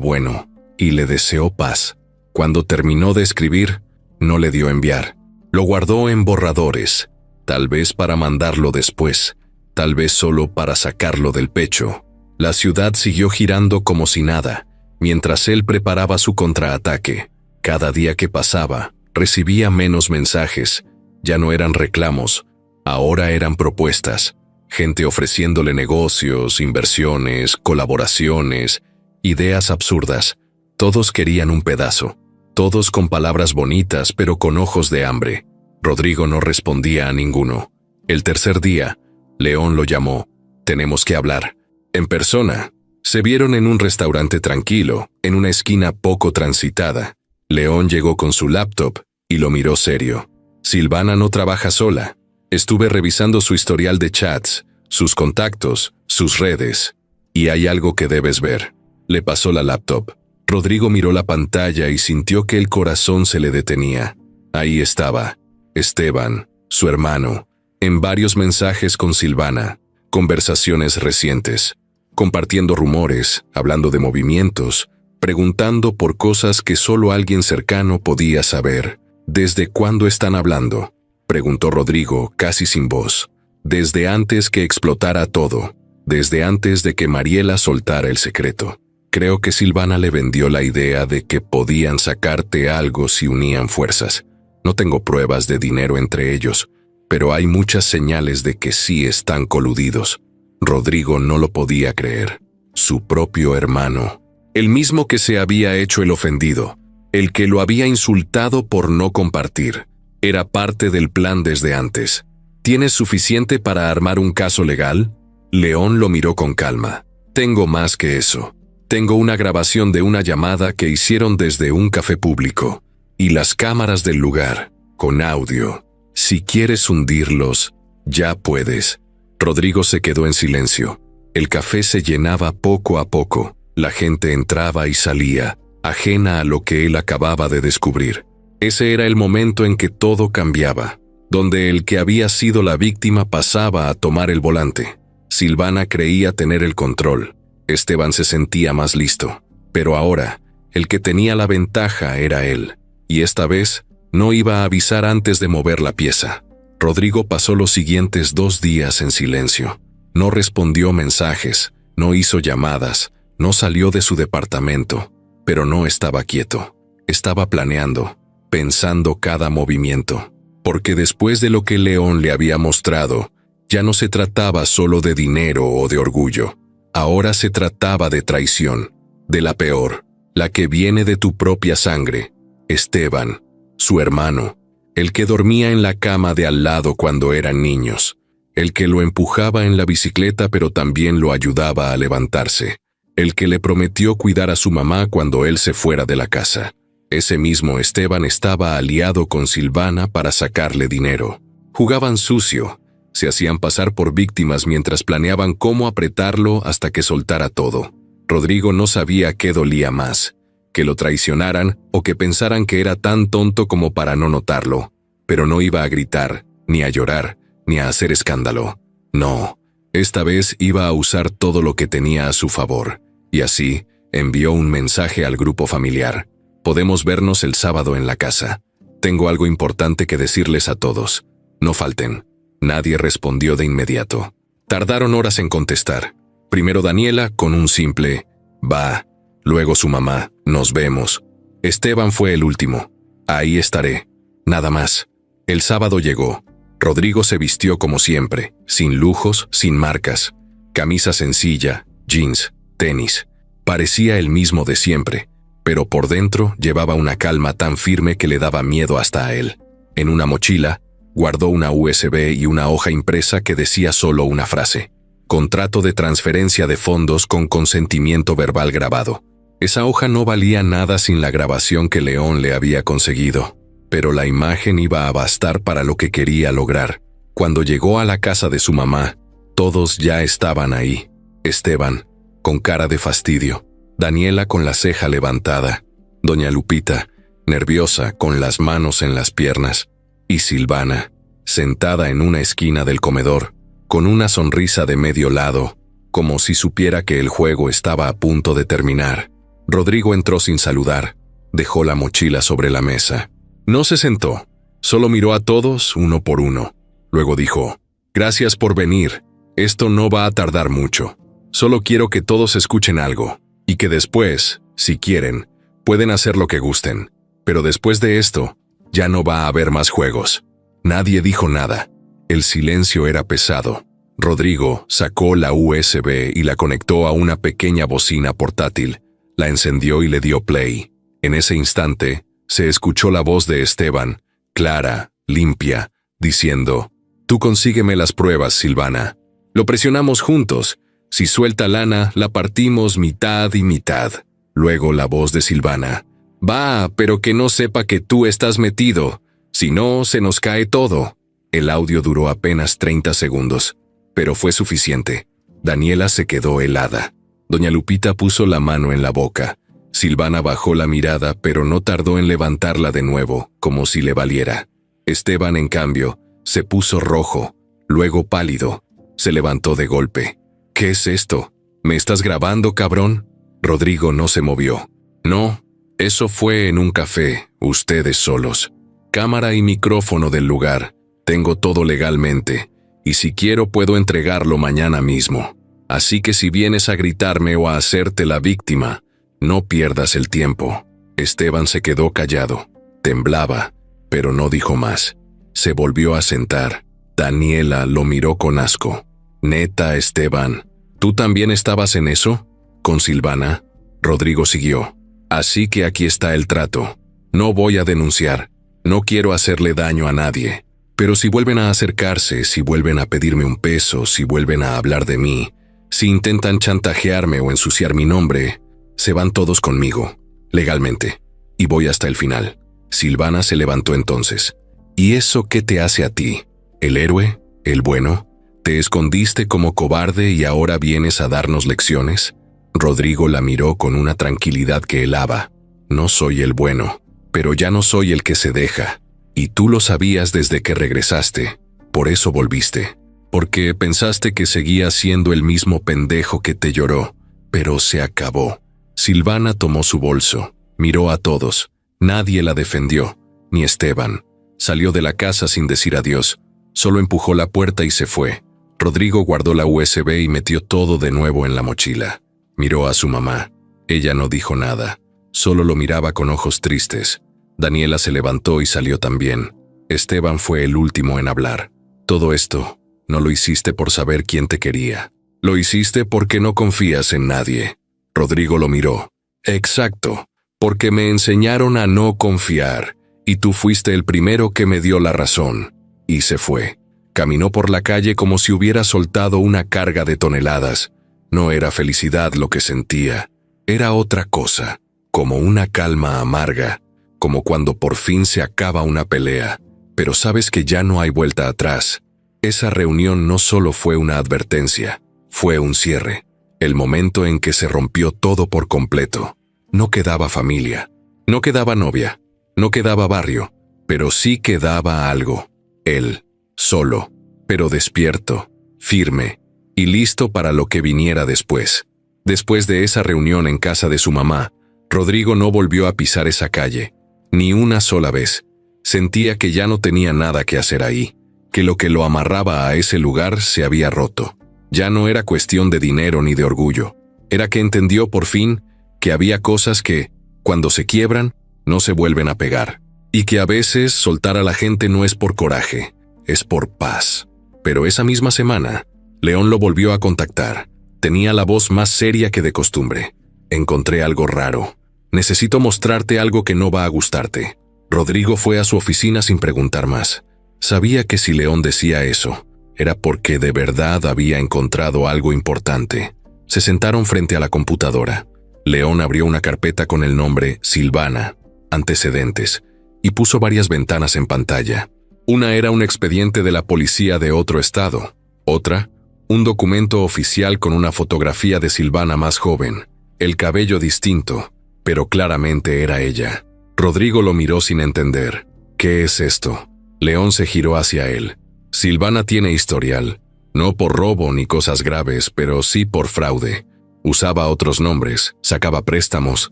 bueno y le deseó paz. Cuando terminó de escribir, no le dio enviar. Lo guardó en borradores, tal vez para mandarlo después, tal vez solo para sacarlo del pecho. La ciudad siguió girando como si nada, mientras él preparaba su contraataque. Cada día que pasaba, recibía menos mensajes. Ya no eran reclamos, ahora eran propuestas. Gente ofreciéndole negocios, inversiones, colaboraciones, ideas absurdas. Todos querían un pedazo. Todos con palabras bonitas, pero con ojos de hambre. Rodrigo no respondía a ninguno. El tercer día, León lo llamó. Tenemos que hablar. En persona. Se vieron en un restaurante tranquilo, en una esquina poco transitada. León llegó con su laptop y lo miró serio. Silvana no trabaja sola. Estuve revisando su historial de chats, sus contactos, sus redes. Y hay algo que debes ver. Le pasó la laptop. Rodrigo miró la pantalla y sintió que el corazón se le detenía. Ahí estaba, Esteban, su hermano, en varios mensajes con Silvana, conversaciones recientes, compartiendo rumores, hablando de movimientos, preguntando por cosas que solo alguien cercano podía saber. ¿Desde cuándo están hablando?, preguntó Rodrigo, casi sin voz. Desde antes que explotara todo, desde antes de que Mariela soltara el secreto. Creo que Silvana le vendió la idea de que podían sacarte algo si unían fuerzas. No tengo pruebas de dinero entre ellos, pero hay muchas señales de que sí están coludidos. Rodrigo no lo podía creer. Su propio hermano, el mismo que se había hecho el ofendido, el que lo había insultado por no compartir, era parte del plan desde antes. ¿Tienes suficiente para armar un caso legal? León lo miró con calma. Tengo más que eso. Tengo una grabación de una llamada que hicieron desde un café público, y las cámaras del lugar, con audio. Si quieres hundirlos, ya puedes. Rodrigo se quedó en silencio. El café se llenaba poco a poco. La gente entraba y salía, ajena a lo que él acababa de descubrir. Ese era el momento en que todo cambiaba, donde el que había sido la víctima pasaba a tomar el volante. Silvana creía tener el control. Esteban se sentía más listo, pero ahora, el que tenía la ventaja era él, y esta vez no iba a avisar antes de mover la pieza. Rodrigo pasó los siguientes 2 días en silencio. No respondió mensajes, no hizo llamadas, no salió de su departamento, pero no estaba quieto. Estaba planeando, pensando cada movimiento, porque después de lo que León le había mostrado, ya no se trataba solo de dinero o de orgullo. Ahora se trataba de traición, de la peor, la que viene de tu propia sangre. Esteban, su hermano, el que dormía en la cama de al lado cuando eran niños, el que lo empujaba en la bicicleta pero también lo ayudaba a levantarse, el que le prometió cuidar a su mamá cuando él se fuera de la casa. Ese mismo Esteban estaba aliado con Silvana para sacarle dinero. Jugaban sucio, se hacían pasar por víctimas mientras planeaban cómo apretarlo hasta que soltara todo. Rodrigo no sabía qué dolía más, que lo traicionaran o que pensaran que era tan tonto como para no notarlo, pero no iba a gritar, ni a llorar, ni a hacer escándalo. No, esta vez iba a usar todo lo que tenía a su favor, y así envió un mensaje al grupo familiar. Podemos vernos el sábado en la casa. Tengo algo importante que decirles a todos. No falten. Nadie respondió de inmediato. Tardaron horas en contestar. Primero Daniela con un simple «va», luego su mamá «nos vemos». Esteban fue el último. «Ahí estaré». Nada más. El sábado llegó. Rodrigo se vistió como siempre, sin lujos, sin marcas. Camisa sencilla, jeans, tenis. Parecía el mismo de siempre, pero por dentro llevaba una calma tan firme que le daba miedo hasta a él. En una mochila, guardó una USB y una hoja impresa que decía solo una frase: contrato de transferencia de fondos con consentimiento verbal grabado. Esa hoja no valía nada sin la grabación que León le había conseguido, pero la imagen iba a bastar para lo que quería lograr. Cuando llegó a la casa de su mamá, todos ya estaban ahí. Esteban, con cara de fastidio. Daniela con la ceja levantada. Doña Lupita, nerviosa, con las manos en las piernas. Y Silvana, sentada en una esquina del comedor, con una sonrisa de medio lado, como si supiera que el juego estaba a punto de terminar. Rodrigo entró sin saludar. Dejó la mochila sobre la mesa. No se sentó, solo miró a todos uno por uno. Luego dijo: «Gracias por venir. Esto no va a tardar mucho. Solo quiero que todos escuchen algo, y que después, si quieren, pueden hacer lo que gusten. Pero después de esto, ya no va a haber más juegos». Nadie dijo nada. El silencio era pesado. Rodrigo sacó la USB y la conectó a una pequeña bocina portátil. La encendió y le dio play. En ese instante, se escuchó la voz de Esteban, clara, limpia, diciendo: «Tú consígueme las pruebas, Silvana. Lo presionamos juntos. Si suelta lana, la partimos mitad y mitad». Luego la voz de Silvana: «Va, pero que no sepa que tú estás metido. Si no, se nos cae todo». El audio duró apenas 30 segundos, pero fue suficiente. Daniela se quedó helada. Doña Lupita puso la mano en la boca. Silvana bajó la mirada, pero no tardó en levantarla de nuevo, como si le valiera. Esteban, en cambio, se puso rojo, luego pálido. Se levantó de golpe. «¿Qué es esto? ¿Me estás grabando, cabrón?» Rodrigo no se movió. «No, eso fue en un café, ustedes solos. Cámara y micrófono del lugar. Tengo todo legalmente, y si quiero puedo entregarlo mañana mismo. Así que si vienes a gritarme o a hacerte la víctima, no pierdas el tiempo». Esteban se quedó callado. Temblaba, pero no dijo más. Se volvió a sentar. Daniela lo miró con asco. «Neta, Esteban, ¿tú también estabas en eso? ¿Con Silvana?» Rodrigo siguió. «Así que aquí está el trato. No voy a denunciar. No quiero hacerle daño a nadie. Pero si vuelven a acercarse, si vuelven a pedirme un peso, si vuelven a hablar de mí, si intentan chantajearme o ensuciar mi nombre, se van todos conmigo, legalmente, y voy hasta el final». Silvana se levantó entonces. «¿Y eso qué te hace a ti? ¿El héroe? ¿El bueno? ¿Te escondiste como cobarde y ahora vienes a darnos lecciones?» Rodrigo la miró con una tranquilidad que helaba. «No soy el bueno, pero ya no soy el que se deja. Y tú lo sabías desde que regresaste. Por eso volviste. Porque pensaste que seguías siendo el mismo pendejo que te lloró. Pero se acabó». Silvana tomó su bolso. Miró a todos. Nadie la defendió, ni Esteban. Salió de la casa sin decir adiós. Solo empujó la puerta y se fue. Rodrigo guardó la USB y metió todo de nuevo en la mochila. Miró a su mamá. Ella no dijo nada. Solo lo miraba con ojos tristes. Daniela se levantó y salió también. Esteban fue el último en hablar. «Todo esto no lo hiciste por saber quién te quería. Lo hiciste porque no confías en nadie». Rodrigo lo miró. «Exacto, porque me enseñaron a no confiar, y tú fuiste el primero que me dio la razón». Y se fue. Caminó por la calle como si hubiera soltado una carga de toneladas. No era felicidad lo que sentía, era otra cosa, como una calma amarga, como cuando por fin se acaba una pelea, pero sabes que ya no hay vuelta atrás. Esa reunión no solo fue una advertencia, fue un cierre, el momento en que se rompió todo por completo. No quedaba familia, no quedaba novia, no quedaba barrio, pero sí quedaba algo. Él, solo, pero despierto, firme, y listo para lo que viniera después. Después de esa reunión en casa de su mamá, Rodrigo no volvió a pisar esa calle, ni una sola vez. Sentía que ya no tenía nada que hacer ahí, que lo que lo amarraba a ese lugar se había roto. Ya no era cuestión de dinero ni de orgullo, era que entendió por fin que había cosas que, cuando se quiebran, no se vuelven a pegar, y que a veces soltar a la gente no es por coraje, es por paz. Pero esa misma semana, León lo volvió a contactar. Tenía la voz más seria que de costumbre. Encontré algo raro. Necesito mostrarte algo que no va a gustarte. Rodrigo fue a su oficina sin preguntar más. Sabía que si León decía eso, era porque de verdad había encontrado algo importante. Se sentaron frente a la computadora. León abrió una carpeta con el nombre Silvana, antecedentes, y puso varias ventanas en pantalla. Una era un expediente de la policía de otro estado. Otra, un documento oficial con una fotografía de Silvana más joven, el cabello distinto, pero claramente era ella. Rodrigo lo miró sin entender. ¿Qué es esto? León se giró hacia él. Silvana tiene historial, no por robo ni cosas graves, pero sí por fraude. Usaba otros nombres, sacaba préstamos,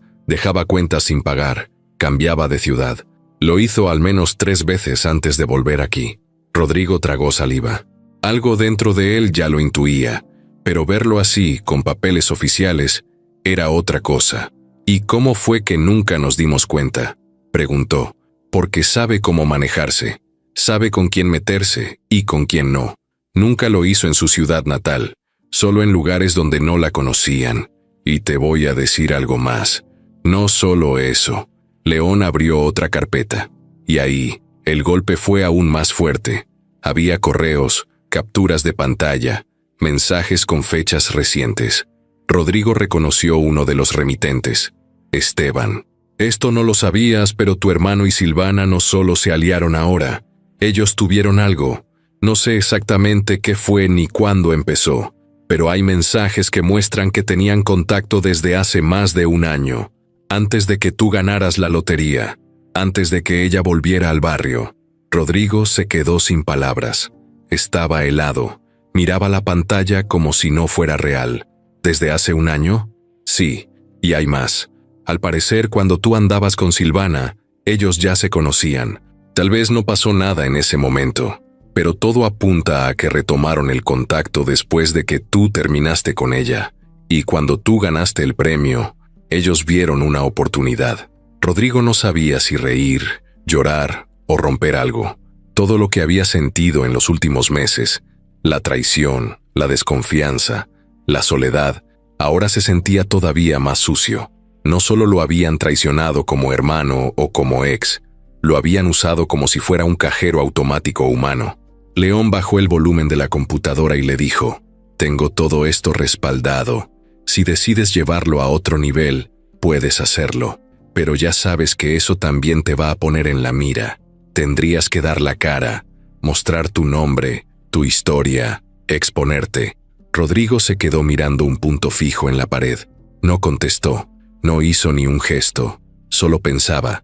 dejaba cuentas sin pagar, cambiaba de ciudad. Lo hizo al menos 3 veces antes de volver aquí. Rodrigo tragó saliva. Algo dentro de él ya lo intuía, pero verlo así, con papeles oficiales, era otra cosa. ¿Y cómo fue que nunca nos dimos cuenta?, preguntó. Porque sabe cómo manejarse, sabe con quién meterse y con quién no. Nunca lo hizo en su ciudad natal, solo en lugares donde no la conocían. Y te voy a decir algo más. No solo eso. León abrió otra carpeta, y ahí, el golpe fue aún más fuerte. Había correos, capturas de pantalla, mensajes con fechas recientes. Rodrigo reconoció uno de los remitentes, Esteban. Esto no lo sabías, pero tu hermano y Silvana no solo se aliaron ahora. Ellos tuvieron algo. No sé exactamente qué fue ni cuándo empezó, pero hay mensajes que muestran que tenían contacto desde hace más de 1 año, antes de que tú ganaras la lotería, antes de que ella volviera al barrio. Rodrigo se quedó sin palabras. Estaba helado. Miraba la pantalla como si no fuera real. ¿Desde hace 1 año? Sí, y hay más. Al parecer, cuando tú andabas con Silvana, ellos ya se conocían. Tal vez no pasó nada en ese momento, pero todo apunta a que retomaron el contacto después de que tú terminaste con ella. Y cuando tú ganaste el premio, ellos vieron una oportunidad. Rodrigo no sabía si reír, llorar o romper algo. Todo lo que había sentido en los últimos meses, la traición, la desconfianza, la soledad, ahora se sentía todavía más sucio. No solo lo habían traicionado como hermano o como ex, lo habían usado como si fuera un cajero automático humano. León bajó el volumen de la computadora y le dijo, tengo todo esto respaldado. Si decides llevarlo a otro nivel, puedes hacerlo, pero ya sabes que eso también te va a poner en la mira. Tendrías que dar la cara, mostrar tu nombre, tu historia, exponerte. Rodrigo se quedó mirando un punto fijo en la pared. No contestó, no hizo ni un gesto, solo pensaba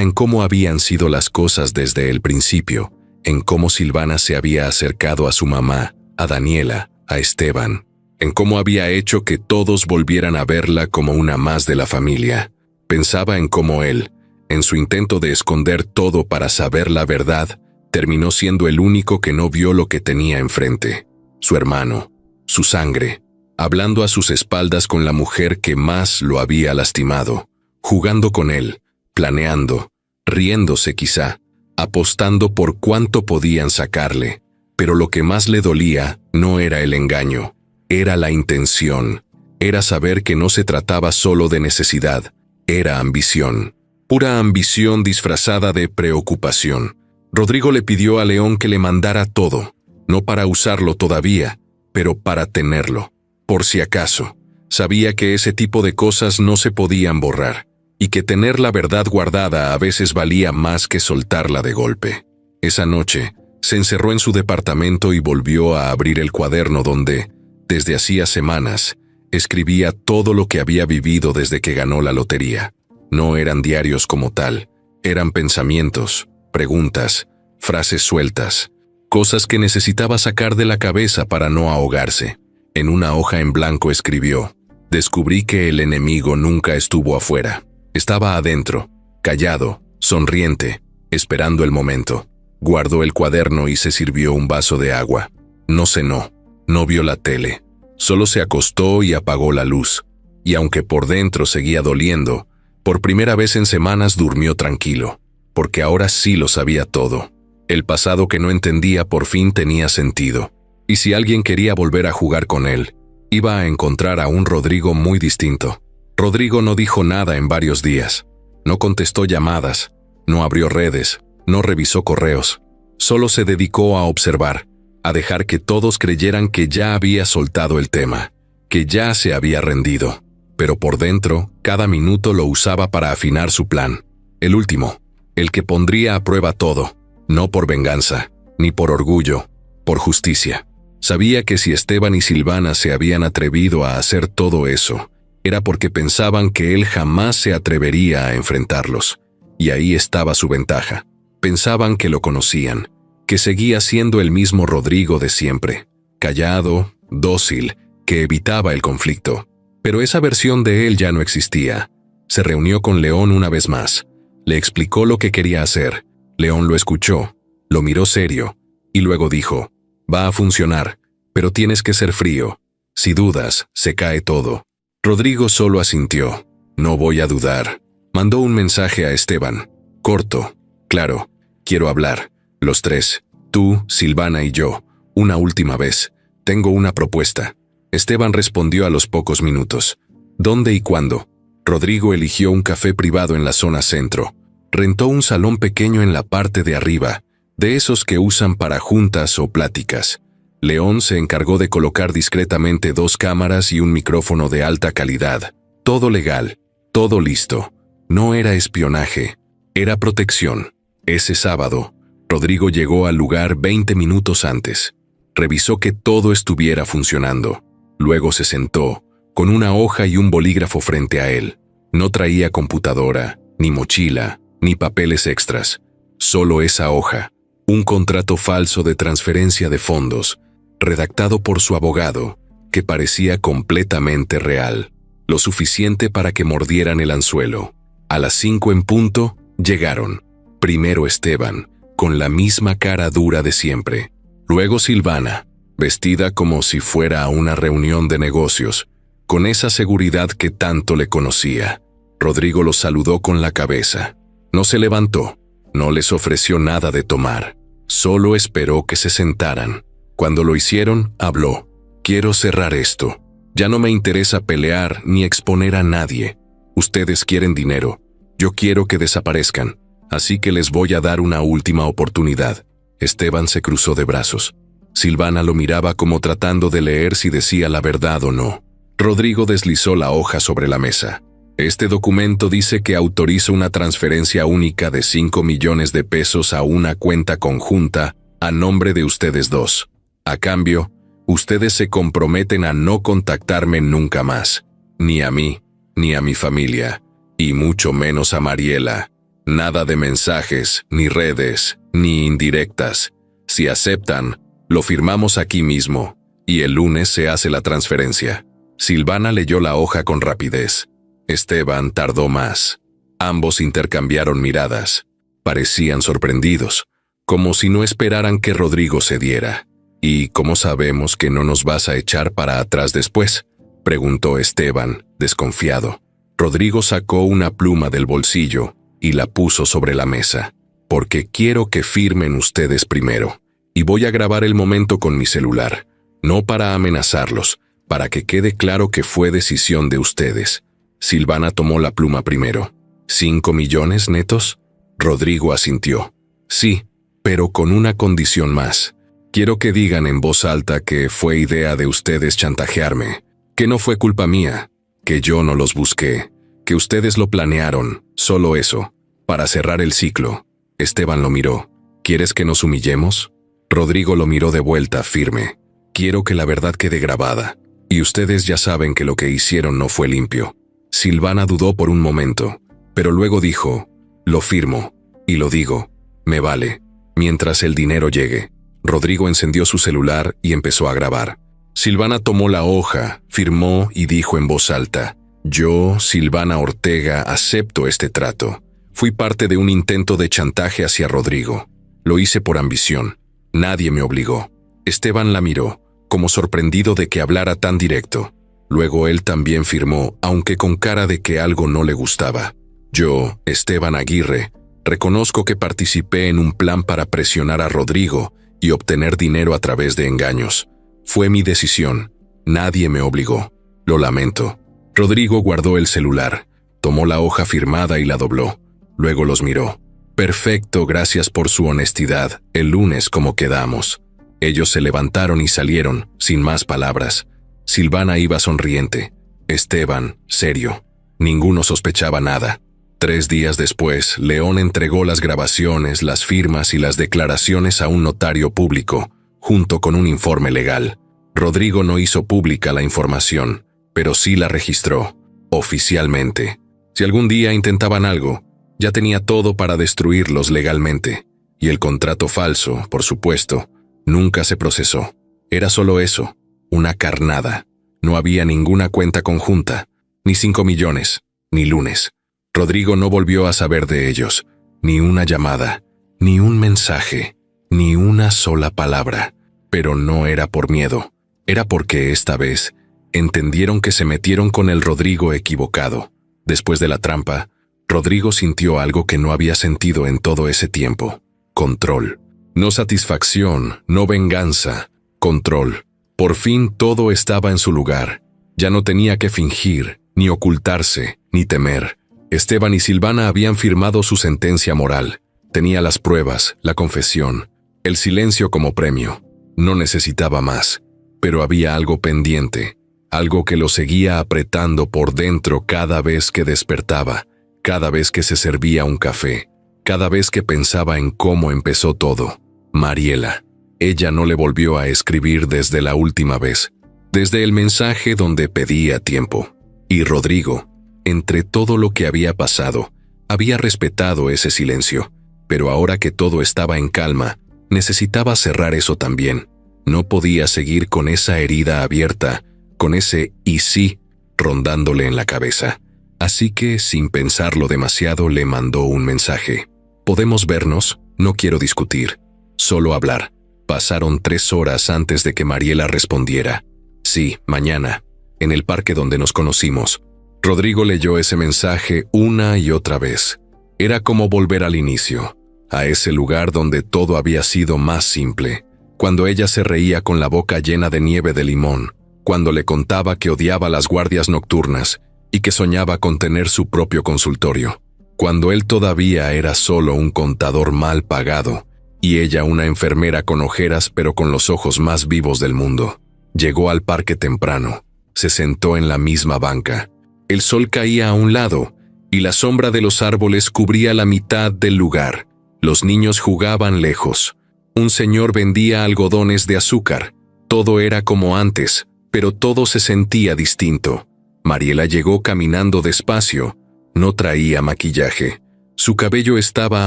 en cómo habían sido las cosas desde el principio, en cómo Silvana se había acercado a su mamá, a Daniela, a Esteban, en cómo había hecho que todos volvieran a verla como una más de la familia. Pensaba en cómo él, en su intento de esconder todo para saber la verdad, terminó siendo el único que no vio lo que tenía enfrente. Su hermano, su sangre, hablando a sus espaldas con la mujer que más lo había lastimado, jugando con él, planeando, riéndose quizá, apostando por cuánto podían sacarle. Pero lo que más le dolía no era el engaño, era la intención, era saber que no se trataba solo de necesidad, era ambición. Pura ambición disfrazada de preocupación. Rodrigo le pidió a León que le mandara todo, no para usarlo todavía, pero para tenerlo. por si acaso. Sabía que ese tipo de cosas no se podían borrar, y que tener la verdad guardada a veces valía más que soltarla de golpe. Esa noche, se encerró en su departamento y volvió a abrir el cuaderno donde, desde hacía semanas, escribía todo lo que había vivido desde que ganó la lotería. No eran diarios como tal, eran pensamientos, preguntas, frases sueltas, cosas que necesitaba sacar de la cabeza para no ahogarse. En una hoja en blanco escribió: descubrí que el enemigo nunca estuvo afuera. Estaba adentro, callado, sonriente, esperando el momento. Guardó el cuaderno y se sirvió un vaso de agua. No cenó, no vio la tele. Solo se acostó y apagó la luz. Y aunque por dentro seguía doliendo, por primera vez en semanas durmió tranquilo, porque ahora sí lo sabía todo. El pasado que no entendía por fin tenía sentido. Y si alguien quería volver a jugar con él, iba a encontrar a un Rodrigo muy distinto. Rodrigo no dijo nada en varios días. No contestó llamadas, no abrió redes, no revisó correos. Solo se dedicó a observar, a dejar que todos creyeran que ya había soltado el tema, que ya se había rendido. Pero por dentro, cada minuto lo usaba para afinar su plan. El último, el que pondría a prueba todo, no por venganza, ni por orgullo, por justicia. Sabía que si Esteban y Silvana se habían atrevido a hacer todo eso, era porque pensaban que él jamás se atrevería a enfrentarlos. Y ahí estaba su ventaja. Pensaban que lo conocían, que seguía siendo el mismo Rodrigo de siempre, callado, dócil, que evitaba el conflicto. Pero esa versión de él ya no existía. Se reunió con León una vez más. Le explicó lo que quería hacer. León lo escuchó, lo miró serio, y luego dijo: va a funcionar, pero tienes que ser frío. Si dudas, se cae todo. Rodrigo solo asintió. No voy a dudar. Mandó un mensaje a Esteban. Corto, claro, quiero hablar. Los tres, tú, Silvana y yo, una última vez. Tengo una propuesta. Esteban respondió a los pocos minutos. ¿Dónde y cuándo? Rodrigo eligió un café privado en la zona centro. Rentó un salón pequeño en la parte de arriba, de esos que usan para juntas o pláticas. León se encargó de colocar discretamente 2 cámaras y un micrófono de alta calidad. Todo legal, todo listo. No era espionaje, era protección. Ese sábado, Rodrigo llegó al lugar 20 minutos antes. Revisó que todo estuviera funcionando. Luego se sentó, con una hoja y un bolígrafo frente a él. No traía computadora, ni mochila, ni papeles extras. Solo esa hoja. Un contrato falso de transferencia de fondos, redactado por su abogado, que parecía completamente real. Lo suficiente para que mordieran el anzuelo. A las 5 en punto, llegaron. Primero Esteban, con la misma cara dura de siempre. Luego Silvana, vestida como si fuera a una reunión de negocios, con esa seguridad que tanto le conocía. Rodrigo los saludó con la cabeza. No se levantó, no les ofreció nada de tomar. Solo esperó que se sentaran. Cuando lo hicieron, habló. Quiero cerrar esto. Ya no me interesa pelear ni exponer a nadie. Ustedes quieren dinero. Yo quiero que desaparezcan. Así que les voy a dar una última oportunidad. Esteban se cruzó de brazos. Silvana lo miraba como tratando de leer si decía la verdad o no. Rodrigo deslizó la hoja sobre la mesa. Este documento dice que autoriza una transferencia única de 5 millones de pesos a una cuenta conjunta a nombre de ustedes dos. A cambio, ustedes se comprometen a no contactarme nunca más. Ni a mí, ni a mi familia, y mucho menos a Mariela. Nada de mensajes, ni redes, ni indirectas. Si aceptan, lo firmamos aquí mismo, y el lunes se hace la transferencia. Silvana leyó la hoja con rapidez. Esteban tardó más. Ambos intercambiaron miradas. Parecían sorprendidos, como si no esperaran que Rodrigo cediera. ¿Y cómo sabemos que no nos vas a echar para atrás después?, preguntó Esteban, desconfiado. Rodrigo sacó una pluma del bolsillo y la puso sobre la mesa. Porque quiero que firmen ustedes primero. Y voy a grabar el momento con mi celular. No para amenazarlos, para que quede claro que fue decisión de ustedes. Silvana tomó la pluma primero. ¿5 millones netos? Rodrigo asintió. Sí, pero con una condición más. Quiero que digan en voz alta que fue idea de ustedes chantajearme. que no fue culpa mía, que yo no los busqué, que ustedes lo planearon, solo eso, para cerrar el ciclo. Esteban lo miró. ¿Quieres que nos humillemos? Rodrigo lo miró de vuelta, firme. Quiero que la verdad quede grabada. Y ustedes ya saben que lo que hicieron no fue limpio. Silvana dudó por un momento, pero luego dijo, lo firmo, y lo digo, me vale, mientras el dinero llegue. Rodrigo encendió su celular y empezó a grabar. Silvana tomó la hoja, firmó y dijo en voz alta, yo, Silvana Ortega, acepto este trato. Fui parte de un intento de chantaje hacia Rodrigo. Lo hice por ambición. Nadie me obligó. Esteban la miró, como sorprendido de que hablara tan directo. Luego él también firmó, aunque con cara de que algo no le gustaba. Yo, Esteban Aguirre, reconozco que participé en un plan para presionar a Rodrigo y obtener dinero a través de engaños. Fue mi decisión. Nadie me obligó. Lo lamento. Rodrigo guardó el celular, tomó la hoja firmada y la dobló. Luego los miró. Perfecto, gracias por su honestidad. El lunes como quedamos. Ellos se levantaron y salieron, sin más palabras. Silvana iba sonriente. Esteban, serio. Ninguno sospechaba nada. 3 días después, León entregó las grabaciones, las firmas y las declaraciones a un notario público, junto con un informe legal. Rodrigo no hizo pública la información, pero sí la registró, oficialmente. Si algún día intentaban algo, ya tenía todo para destruirlos legalmente. Y el contrato falso, por supuesto, nunca se procesó. Era solo eso, una carnada. No había ninguna cuenta conjunta, ni 5 millones, ni lunes. Rodrigo no volvió a saber de ellos, ni una llamada, ni un mensaje, ni una sola palabra. Pero no era por miedo, era porque esta vez entendieron que se metieron con el Rodrigo equivocado. Después de la trampa, Rodrigo sintió algo que no había sentido en todo ese tiempo. Control. No satisfacción, no venganza. Control. Por fin todo estaba en su lugar. Ya no tenía que fingir, ni ocultarse, ni temer. Esteban y Silvana habían firmado su sentencia moral. Tenía las pruebas, la confesión, el silencio como premio. No necesitaba más, pero había algo pendiente, algo que lo seguía apretando por dentro cada vez que despertaba, cada vez que se servía un café, cada vez que pensaba en cómo empezó todo. Mariela. Ella no le volvió a escribir desde la última vez, desde el mensaje donde pedía tiempo. Y Rodrigo, entre todo lo que había pasado, había respetado ese silencio, pero ahora que todo estaba en calma, necesitaba cerrar eso también. No podía seguir con esa herida abierta, con ese "y sí" rondándole en la cabeza. Así que, sin pensarlo demasiado, le mandó un mensaje. ¿Podemos vernos? No quiero discutir, solo hablar. Pasaron 3 horas antes de que Mariela respondiera. Sí, mañana, en el parque donde nos conocimos. Rodrigo leyó ese mensaje una y otra vez. Era como volver al inicio, a ese lugar donde todo había sido más simple, cuando ella se reía con la boca llena de nieve de limón, cuando le contaba que odiaba las guardias nocturnas y que soñaba con tener su propio consultorio, cuando él todavía era solo un contador mal pagado y ella una enfermera con ojeras pero con los ojos más vivos del mundo. Llegó al parque temprano, se sentó en la misma banca. El sol caía a un lado y la sombra de los árboles cubría la mitad del lugar. Los niños jugaban lejos. Un señor vendía algodones de azúcar. Todo era como antes, pero todo se sentía distinto. Mariela llegó caminando despacio. No traía maquillaje. Su cabello estaba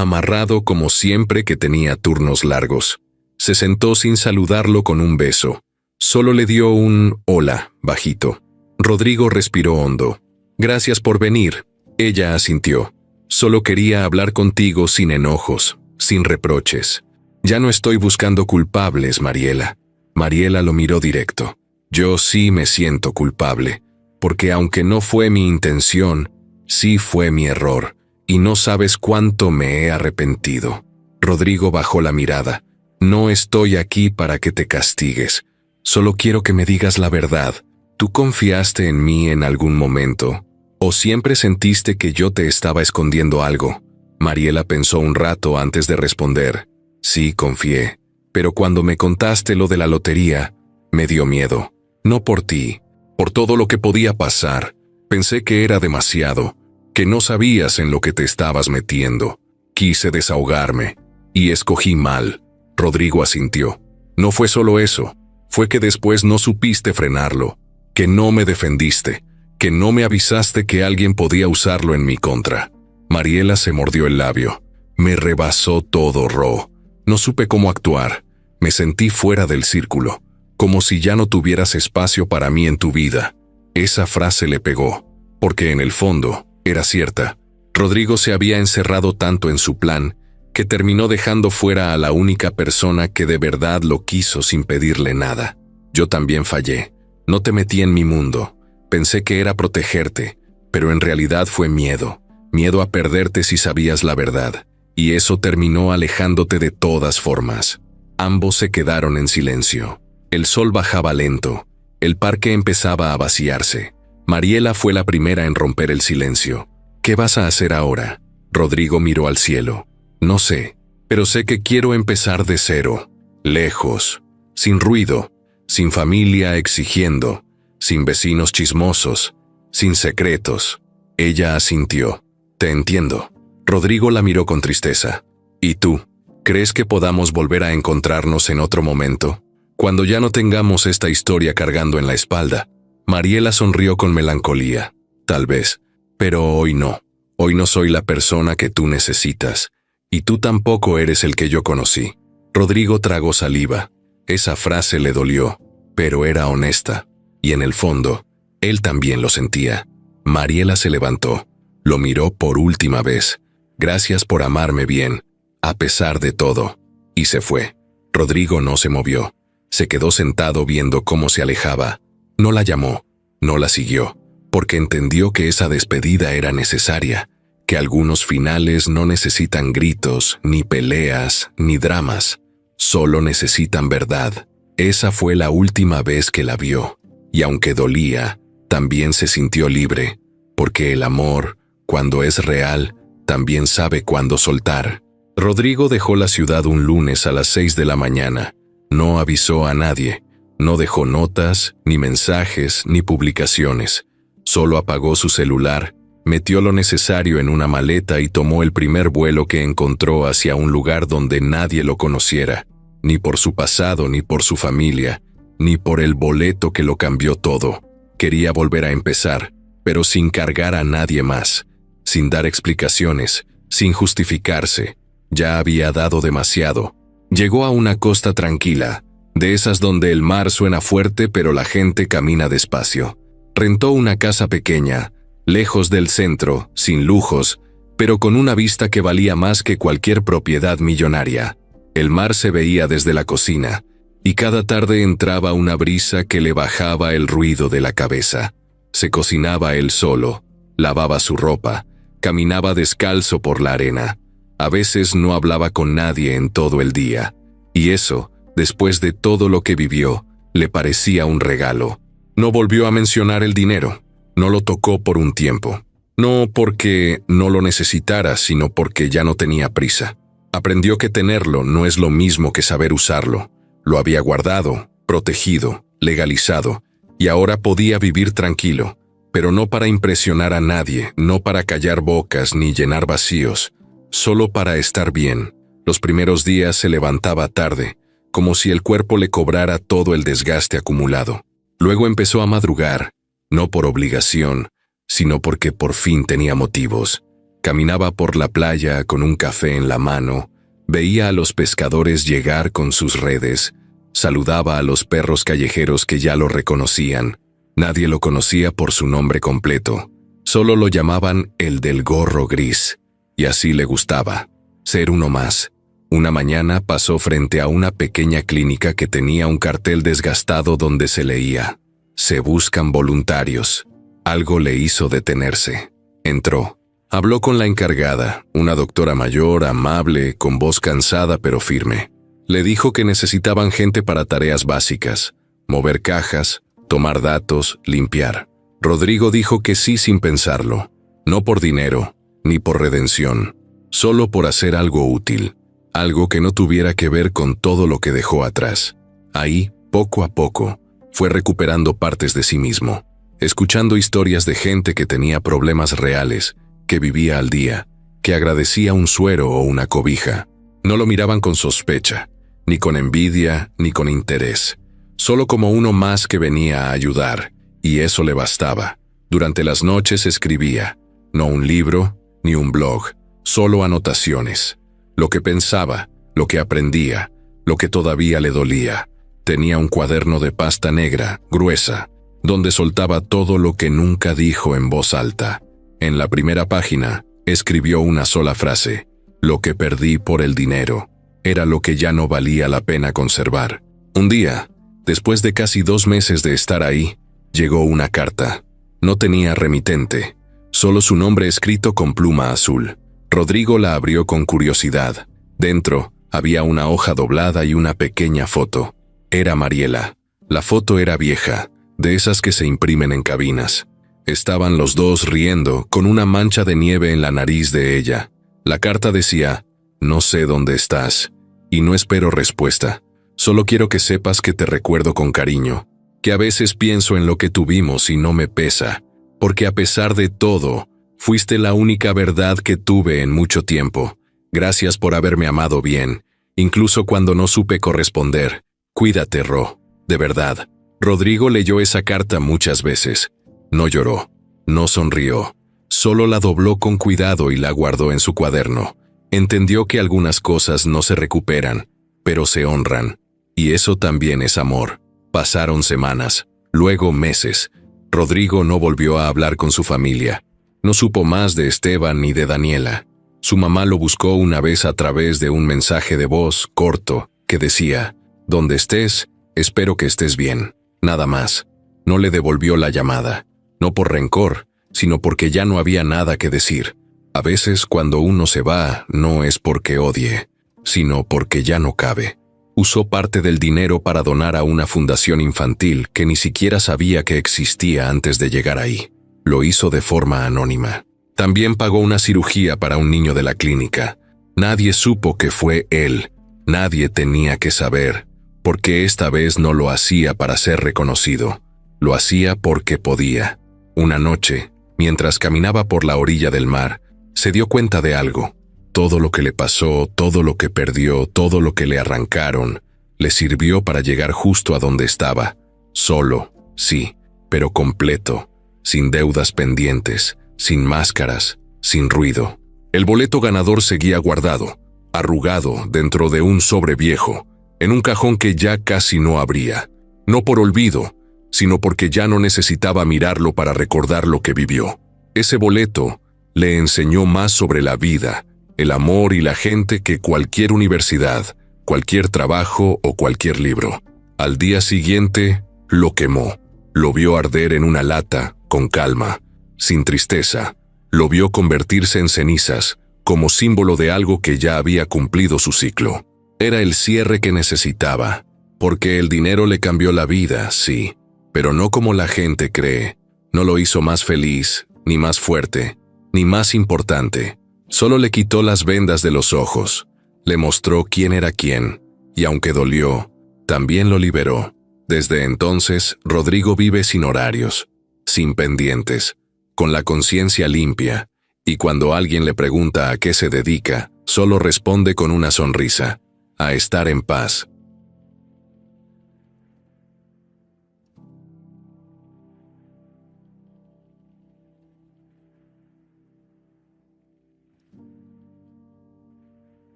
amarrado como siempre que tenía turnos largos. Se sentó sin saludarlo con un beso. Solo le dio un hola bajito. Rodrigo respiró hondo. Gracias por venir. Ella asintió. Solo quería hablar contigo sin enojos, sin reproches. Ya no estoy buscando culpables, Mariela. Mariela lo miró directo. Yo sí me siento culpable, porque aunque no fue mi intención, sí fue mi error, y no sabes cuánto me he arrepentido. Rodrigo bajó la mirada. No estoy aquí para que te castigues. Solo quiero que me digas la verdad. ¿Tú confiaste en mí en algún momento? ¿O siempre sentiste que yo te estaba escondiendo algo? Mariela pensó un rato antes de responder. Sí, confié. Pero cuando me contaste lo de la lotería, me dio miedo. No por ti, por todo lo que podía pasar. Pensé que era demasiado, que no sabías en lo que te estabas metiendo. Quise desahogarme, y escogí mal. Rodrigo asintió. No fue solo eso, fue que después no supiste frenarlo, que no me defendiste, que no me avisaste que alguien podía usarlo en mi contra. Mariela se mordió el labio. Me rebasó todo, Ro. No supe cómo actuar. Me sentí fuera del círculo, como si ya no tuvieras espacio para mí en tu vida. Esa frase le pegó, porque en el fondo era cierta. Rodrigo se había encerrado tanto en su plan que terminó dejando fuera a la única persona que de verdad lo quiso sin pedirle nada. Yo también fallé. No te metí en mi mundo. Pensé que era protegerte, pero en realidad fue miedo. Miedo a perderte si sabías la verdad. Y eso terminó alejándote de todas formas. Ambos se quedaron en silencio. El sol bajaba lento. El parque empezaba a vaciarse. Mariela fue la primera en romper el silencio. ¿Qué vas a hacer ahora? Rodrigo miró al cielo. No sé, pero sé que quiero empezar de cero. Lejos, sin ruido, sin familia exigiendo, sin vecinos chismosos, sin secretos. Ella asintió. Te entiendo. Rodrigo la miró con tristeza. ¿Y tú? ¿Crees que podamos volver a encontrarnos en otro momento? Cuando ya no tengamos esta historia cargando en la espalda. Mariela sonrió con melancolía. Tal vez, pero hoy no. Hoy no soy la persona que tú necesitas. Y tú tampoco eres el que yo conocí. Rodrigo tragó saliva. Esa frase le dolió, pero era honesta. Y en el fondo, él también lo sentía. Mariela se levantó. Lo miró por última vez. Gracias por amarme bien, a pesar de todo. Y se fue. Rodrigo no se movió. Se quedó sentado viendo cómo se alejaba. No la llamó, no la siguió, porque entendió que esa despedida era necesaria, que algunos finales no necesitan gritos, ni peleas, ni dramas. Solo necesitan verdad. Esa fue la última vez que la vio. Y aunque dolía, también se sintió libre, porque el amor, cuando es real, también sabe cuándo soltar. Rodrigo dejó la ciudad un lunes a las 6 de la mañana. No avisó a nadie. No dejó notas, ni mensajes, ni publicaciones. Solo apagó su celular, metió lo necesario en una maleta y tomó el primer vuelo que encontró hacia un lugar donde nadie lo conociera, ni por su pasado, ni por su familia, ni por el boleto que lo cambió todo. Quería volver a empezar, pero sin cargar a nadie más, sin dar explicaciones, sin justificarse. Ya había dado demasiado. Llegó a una costa tranquila, de esas donde el mar suena fuerte pero la gente camina despacio. Rentó una casa pequeña, lejos del centro, sin lujos, pero con una vista que valía más que cualquier propiedad millonaria. El mar se veía desde la cocina, y cada tarde entraba una brisa que le bajaba el ruido de la cabeza. Se cocinaba él solo, lavaba su ropa, caminaba descalzo por la arena. A veces no hablaba con nadie en todo el día, y eso, después de todo lo que vivió, le parecía un regalo. No volvió a mencionar el dinero, no lo tocó por un tiempo. No porque no lo necesitara, sino porque ya no tenía prisa. Aprendió que tenerlo no es lo mismo que saber usarlo. Lo había guardado, protegido, legalizado, y ahora podía vivir tranquilo, pero no para impresionar a nadie, no para callar bocas ni llenar vacíos, solo para estar bien. Los primeros días se levantaba tarde, como si el cuerpo le cobrara todo el desgaste acumulado. Luego empezó a madrugar, no por obligación, sino porque por fin tenía motivos. Caminaba por la playa con un café en la mano, veía a los pescadores llegar con sus redes, saludaba a los perros callejeros que ya lo reconocían. Nadie lo conocía por su nombre completo, solo lo llamaban el del gorro gris, y así le gustaba, ser uno más. Una mañana pasó frente a una pequeña clínica que tenía un cartel desgastado donde se leía: "Se buscan voluntarios". Algo le hizo detenerse. Entró. Habló con la encargada, una doctora mayor, amable, con voz cansada pero firme. Le dijo que necesitaban gente para tareas básicas: mover cajas, tomar datos, limpiar. Rodrigo dijo que sí sin pensarlo, no por dinero, ni por redención, solo por hacer algo útil, algo que no tuviera que ver con todo lo que dejó atrás. Ahí, poco a poco, fue recuperando partes de sí mismo, escuchando historias de gente que tenía problemas reales, que vivía al día, que agradecía un suero o una cobija. No lo miraban con sospecha, ni con envidia, ni con interés, solo como uno más que venía a ayudar, y eso le bastaba. Durante las noches escribía, no un libro, ni un blog, solo anotaciones. Lo que pensaba, lo que aprendía, lo que todavía le dolía. Tenía un cuaderno de pasta negra, gruesa, donde soltaba todo lo que nunca dijo en voz alta. En la primera página, escribió una sola frase: lo que perdí por el dinero. Era lo que ya no valía la pena conservar. Un día, después de casi 2 meses de estar ahí, llegó una carta. No tenía remitente, solo su nombre escrito con pluma azul. Rodrigo la abrió con curiosidad. Dentro, había una hoja doblada y una pequeña foto. Era Mariela. La foto era vieja, de esas que se imprimen en cabinas. Estaban los dos riendo, con una mancha de nieve en la nariz de ella. La carta decía: no sé dónde estás, y no espero respuesta. Solo quiero que sepas que te recuerdo con cariño, que a veces pienso en lo que tuvimos y no me pesa, porque a pesar de todo, fuiste la única verdad que tuve en mucho tiempo. Gracias por haberme amado bien, incluso cuando no supe corresponder. Cuídate, Ro, de verdad. Rodrigo leyó esa carta muchas veces. No lloró, no sonrió, solo la dobló con cuidado y la guardó en su cuaderno. Entendió que algunas cosas no se recuperan, pero se honran. Y eso también es amor. Pasaron semanas, luego meses. Rodrigo no volvió a hablar con su familia. No supo más de Esteban ni de Daniela. Su mamá lo buscó una vez a través de un mensaje de voz corto que decía: donde estés, espero que estés bien. Nada más. No le devolvió la llamada, no por rencor, sino porque ya no había nada que decir. A veces cuando uno se va, no es porque odie, sino porque ya no cabe. Usó parte del dinero para donar a una fundación infantil que ni siquiera sabía que existía antes de llegar ahí. Lo hizo de forma anónima. También pagó una cirugía para un niño de la clínica. Nadie supo que fue él. Nadie tenía que saber, porque esta vez no lo hacía para ser reconocido. Lo hacía porque podía. Una noche, mientras caminaba por la orilla del mar, se dio cuenta de algo. Todo lo que le pasó, todo lo que perdió, todo lo que le arrancaron, le sirvió para llegar justo a donde estaba. Solo, sí, pero completo, sin deudas pendientes, sin máscaras, sin ruido. El boleto ganador seguía guardado, arrugado dentro de un sobre viejo, en un cajón que ya casi no abría. No por olvido, sino porque ya no necesitaba mirarlo para recordar lo que vivió. Ese boleto le enseñó más sobre la vida, el amor y la gente que cualquier universidad, cualquier trabajo o cualquier libro. Al día siguiente, lo quemó. Lo vio arder en una lata, con calma, sin tristeza. Lo vio convertirse en cenizas, como símbolo de algo que ya había cumplido su ciclo. Era el cierre que necesitaba, porque el dinero le cambió la vida, sí, pero no como la gente cree. No lo hizo más feliz, ni más fuerte, ni más importante. Solo le quitó las vendas de los ojos, le mostró quién era quién, y aunque dolió, también lo liberó. Desde entonces, Rodrigo vive sin horarios, sin pendientes, con la conciencia limpia, y cuando alguien le pregunta a qué se dedica, solo responde con una sonrisa: a estar en paz.